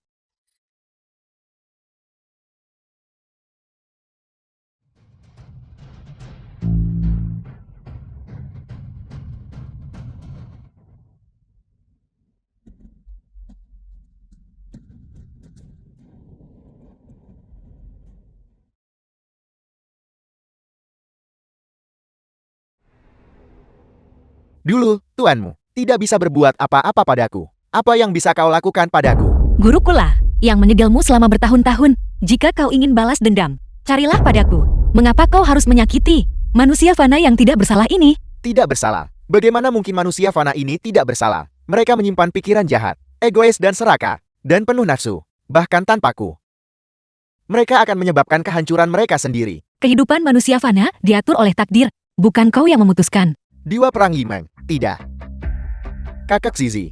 [SPEAKER 2] Dulu, tuanmu tidak bisa berbuat apa-apa padaku. Apa yang bisa kau lakukan padaku?
[SPEAKER 1] Guruku lah yang menyegelmu selama bertahun-tahun. Jika kau ingin balas dendam, carilah padaku. Mengapa kau harus menyakiti manusia fana yang tidak bersalah ini?
[SPEAKER 2] Tidak bersalah. Bagaimana mungkin manusia fana ini tidak bersalah? Mereka menyimpan pikiran jahat, egois dan serakah, dan penuh nafsu, bahkan tanpaku. Mereka akan menyebabkan kehancuran mereka sendiri.
[SPEAKER 1] Kehidupan manusia fana diatur oleh takdir, bukan kau yang memutuskan.
[SPEAKER 2] Dewa Perang Yimeng, tidak. Kakak Zizi.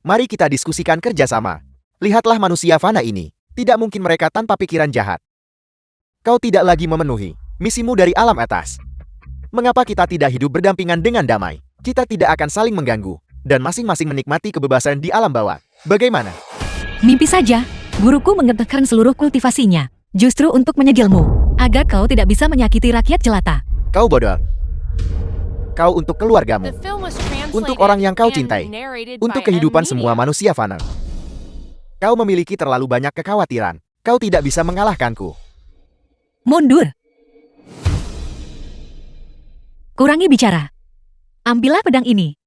[SPEAKER 2] Mari kita diskusikan kerjasama. Lihatlah manusia fana ini. Tidak mungkin mereka tanpa pikiran jahat. Kau tidak lagi memenuhi misimu dari alam atas. Mengapa kita tidak hidup berdampingan dengan damai? Kita tidak akan saling mengganggu, dan masing-masing menikmati kebebasan di alam bawah. Bagaimana?
[SPEAKER 1] Mimpi saja. Guruku mengetahkan seluruh kultivasinya, justru untuk menyegilmu, agar kau tidak bisa menyakiti rakyat jelata.
[SPEAKER 2] Kau bodoh. Kau untuk keluargamu,
[SPEAKER 4] The film was translated
[SPEAKER 2] untuk orang yang kau
[SPEAKER 4] and
[SPEAKER 2] cintai,
[SPEAKER 4] narrated
[SPEAKER 2] untuk
[SPEAKER 4] by
[SPEAKER 2] kehidupan
[SPEAKER 4] M.
[SPEAKER 2] semua
[SPEAKER 4] Media.
[SPEAKER 2] manusia fana. Kau memiliki terlalu banyak kekhawatiran. Kau tidak bisa mengalahkanku.
[SPEAKER 1] Mundur. Kurangi bicara. Ambillah pedang ini.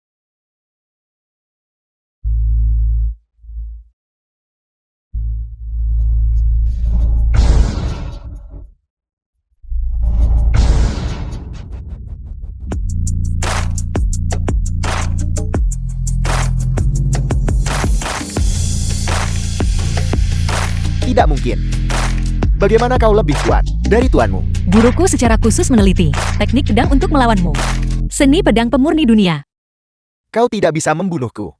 [SPEAKER 2] Tidak mungkin. Bagaimana kau lebih kuat dari tuanmu?
[SPEAKER 1] Guruku secara khusus meneliti teknik pedang untuk melawanmu. Seni pedang pemurni dunia.
[SPEAKER 2] Kau tidak bisa membunuhku.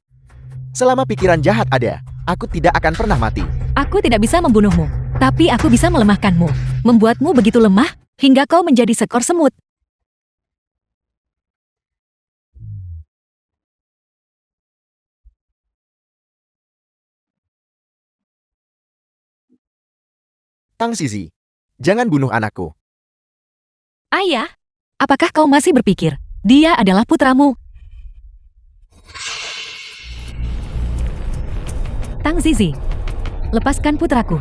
[SPEAKER 2] Selama pikiran jahat ada, aku tidak akan pernah mati.
[SPEAKER 1] Aku tidak bisa membunuhmu, tapi aku bisa melemahkanmu. Membuatmu begitu lemah, hingga kau menjadi seekor semut.
[SPEAKER 2] Tang Zizi, jangan bunuh anakku.
[SPEAKER 1] Ayah, apakah kau masih berpikir dia adalah putramu? Tang Zizi, lepaskan putraku.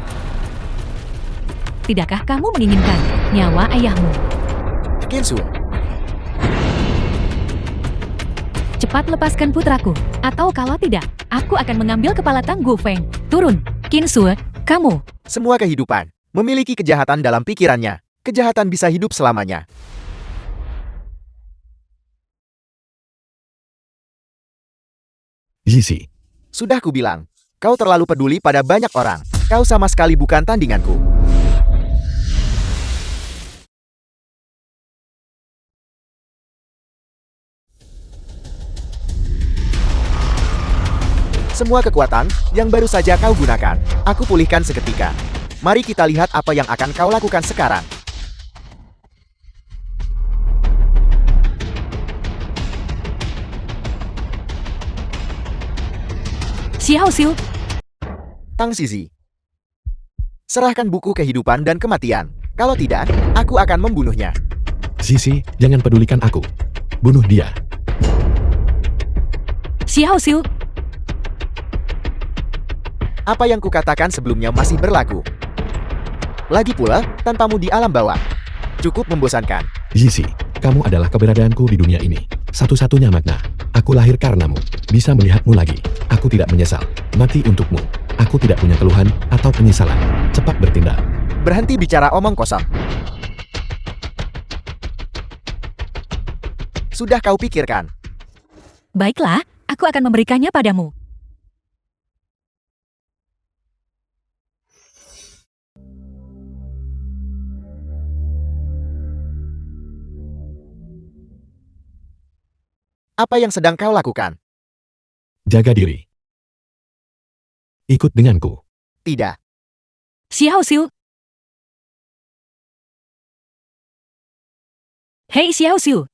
[SPEAKER 1] Tidakkah kamu menginginkan nyawa ayahmu?
[SPEAKER 2] Kinsu,
[SPEAKER 1] Cepat lepaskan putraku, atau kalau tidak, aku akan mengambil kepala Tang Gufeng. Turun, Qin Sue, kamu.
[SPEAKER 2] semua kehidupan memiliki kejahatan dalam pikirannya. Kejahatan bisa hidup selamanya.
[SPEAKER 3] Zizi,
[SPEAKER 2] Sudah kubilang, kau terlalu peduli pada banyak orang. Kau sama sekali bukan tandinganku. Semua kekuatan yang baru saja kau gunakan, aku pulihkan seketika. Mari kita lihat apa yang akan kau lakukan sekarang.
[SPEAKER 1] Xiao Xiu,
[SPEAKER 2] Tang Zizi, serahkan buku kehidupan dan kematian. Kalau tidak, aku akan membunuhnya.
[SPEAKER 3] Zizi, jangan pedulikan aku. Bunuh dia.
[SPEAKER 1] Xiao Xiu,
[SPEAKER 2] Apa yang kukatakan sebelumnya masih berlaku. Lagi pula, tanpamu di alam bawah, cukup membosankan.
[SPEAKER 3] Zizi, kamu adalah keberadaanku di dunia ini. Satu-satunya makna. Aku lahir karenamu. Bisa melihatmu lagi. Aku tidak menyesal. Mati untukmu. Aku tidak punya keluhan atau penyesalan. Cepat bertindak.
[SPEAKER 2] Berhenti bicara omong kosong. Sudah kau pikirkan.
[SPEAKER 1] baiklah, aku akan memberikannya padamu.
[SPEAKER 2] Apa yang sedang kau lakukan?
[SPEAKER 3] Jaga diri. Ikut denganku.
[SPEAKER 2] Tidak.
[SPEAKER 1] Xiao Xiu. Hei Xiao Xiu,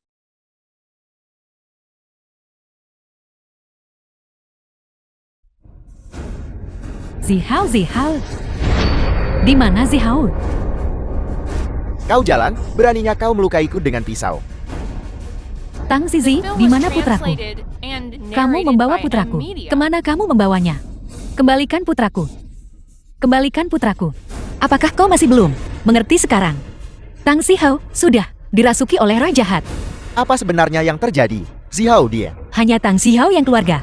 [SPEAKER 1] Zihao, Zihao. Di mana Zihao?
[SPEAKER 2] Kau jalan, beraninya kau melukaiku dengan pisau.
[SPEAKER 1] Tang
[SPEAKER 4] The
[SPEAKER 1] Zizi,
[SPEAKER 4] film
[SPEAKER 1] di
[SPEAKER 4] was
[SPEAKER 1] mana putraku?
[SPEAKER 4] translated and
[SPEAKER 1] Kamu
[SPEAKER 4] narrated
[SPEAKER 1] membawa
[SPEAKER 4] by
[SPEAKER 1] putraku.
[SPEAKER 4] M-Media.
[SPEAKER 1] Kemana kamu membawanya? Kembalikan putraku. Kembalikan putraku. Apakah kau masih belum mengerti sekarang? Tang Zihao sudah dirasuki oleh roh jahat.
[SPEAKER 2] Apa sebenarnya yang terjadi? Zihao dia.
[SPEAKER 1] Hanya Tang Zihao yang keluarga.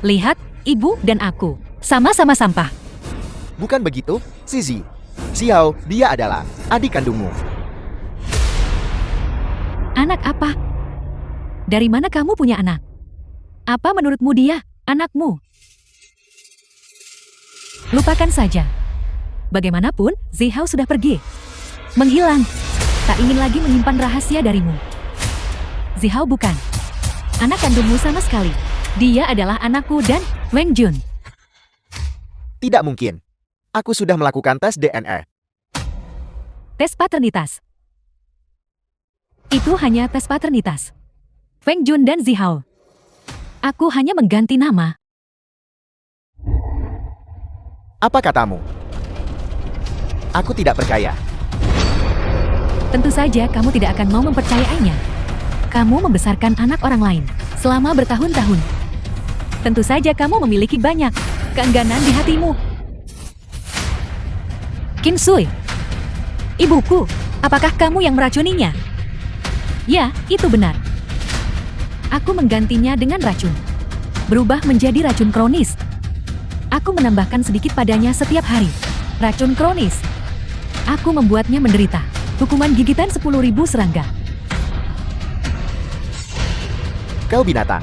[SPEAKER 1] Lihat, ibu dan aku sama-sama sampah.
[SPEAKER 2] Bukan begitu, Zizi. Zihao, dia adalah adik kandungmu.
[SPEAKER 1] Anak apa? Dari mana kamu punya anak? Apa menurutmu dia anakmu? Lupakan saja. Bagaimanapun, Zihao sudah pergi. Menghilang. Tak ingin lagi menyimpan rahasia darimu. Zihao bukan anak kandungmu sama sekali. Dia adalah anakku dan Wang Jun.
[SPEAKER 2] Tidak mungkin. Aku sudah melakukan tes DNA.
[SPEAKER 1] Tes paternitas. Itu hanya tes paternitas. Feng Jun dan Zihao. Aku hanya mengganti nama.
[SPEAKER 2] Apa katamu? Aku tidak percaya.
[SPEAKER 1] Tentu saja kamu tidak akan mau mempercayainya. Kamu membesarkan anak orang lain selama bertahun-tahun. Tentu saja kamu memiliki banyak keengganan di hatimu. Qin Sui, ibuku, apakah kamu yang meracuninya? Ya, itu benar. Aku menggantinya dengan racun. Berubah menjadi racun kronis. Aku menambahkan sedikit padanya setiap hari. Racun kronis. Aku membuatnya menderita. Hukuman gigitan 10.000 serangga.
[SPEAKER 2] Kau binatang.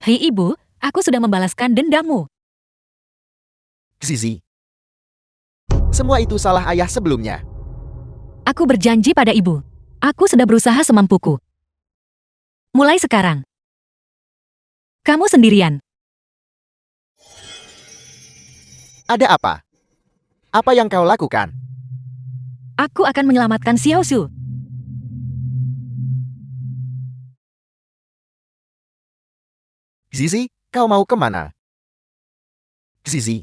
[SPEAKER 1] Hei ibu, aku sudah membalaskan dendammu.
[SPEAKER 2] Zizi. Semua itu salah ayah sebelumnya.
[SPEAKER 1] Aku berjanji pada ibu. Aku sudah berusaha semampuku. Mulai sekarang. Kamu sendirian.
[SPEAKER 2] Ada apa? Apa yang kau lakukan?
[SPEAKER 1] Aku akan menyelamatkan Xiao Su.
[SPEAKER 2] Zizi, kau mau kemana? Zizi.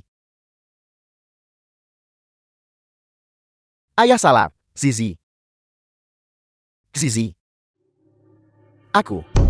[SPEAKER 2] Ayah salah, Zizi. Zizi. Aku.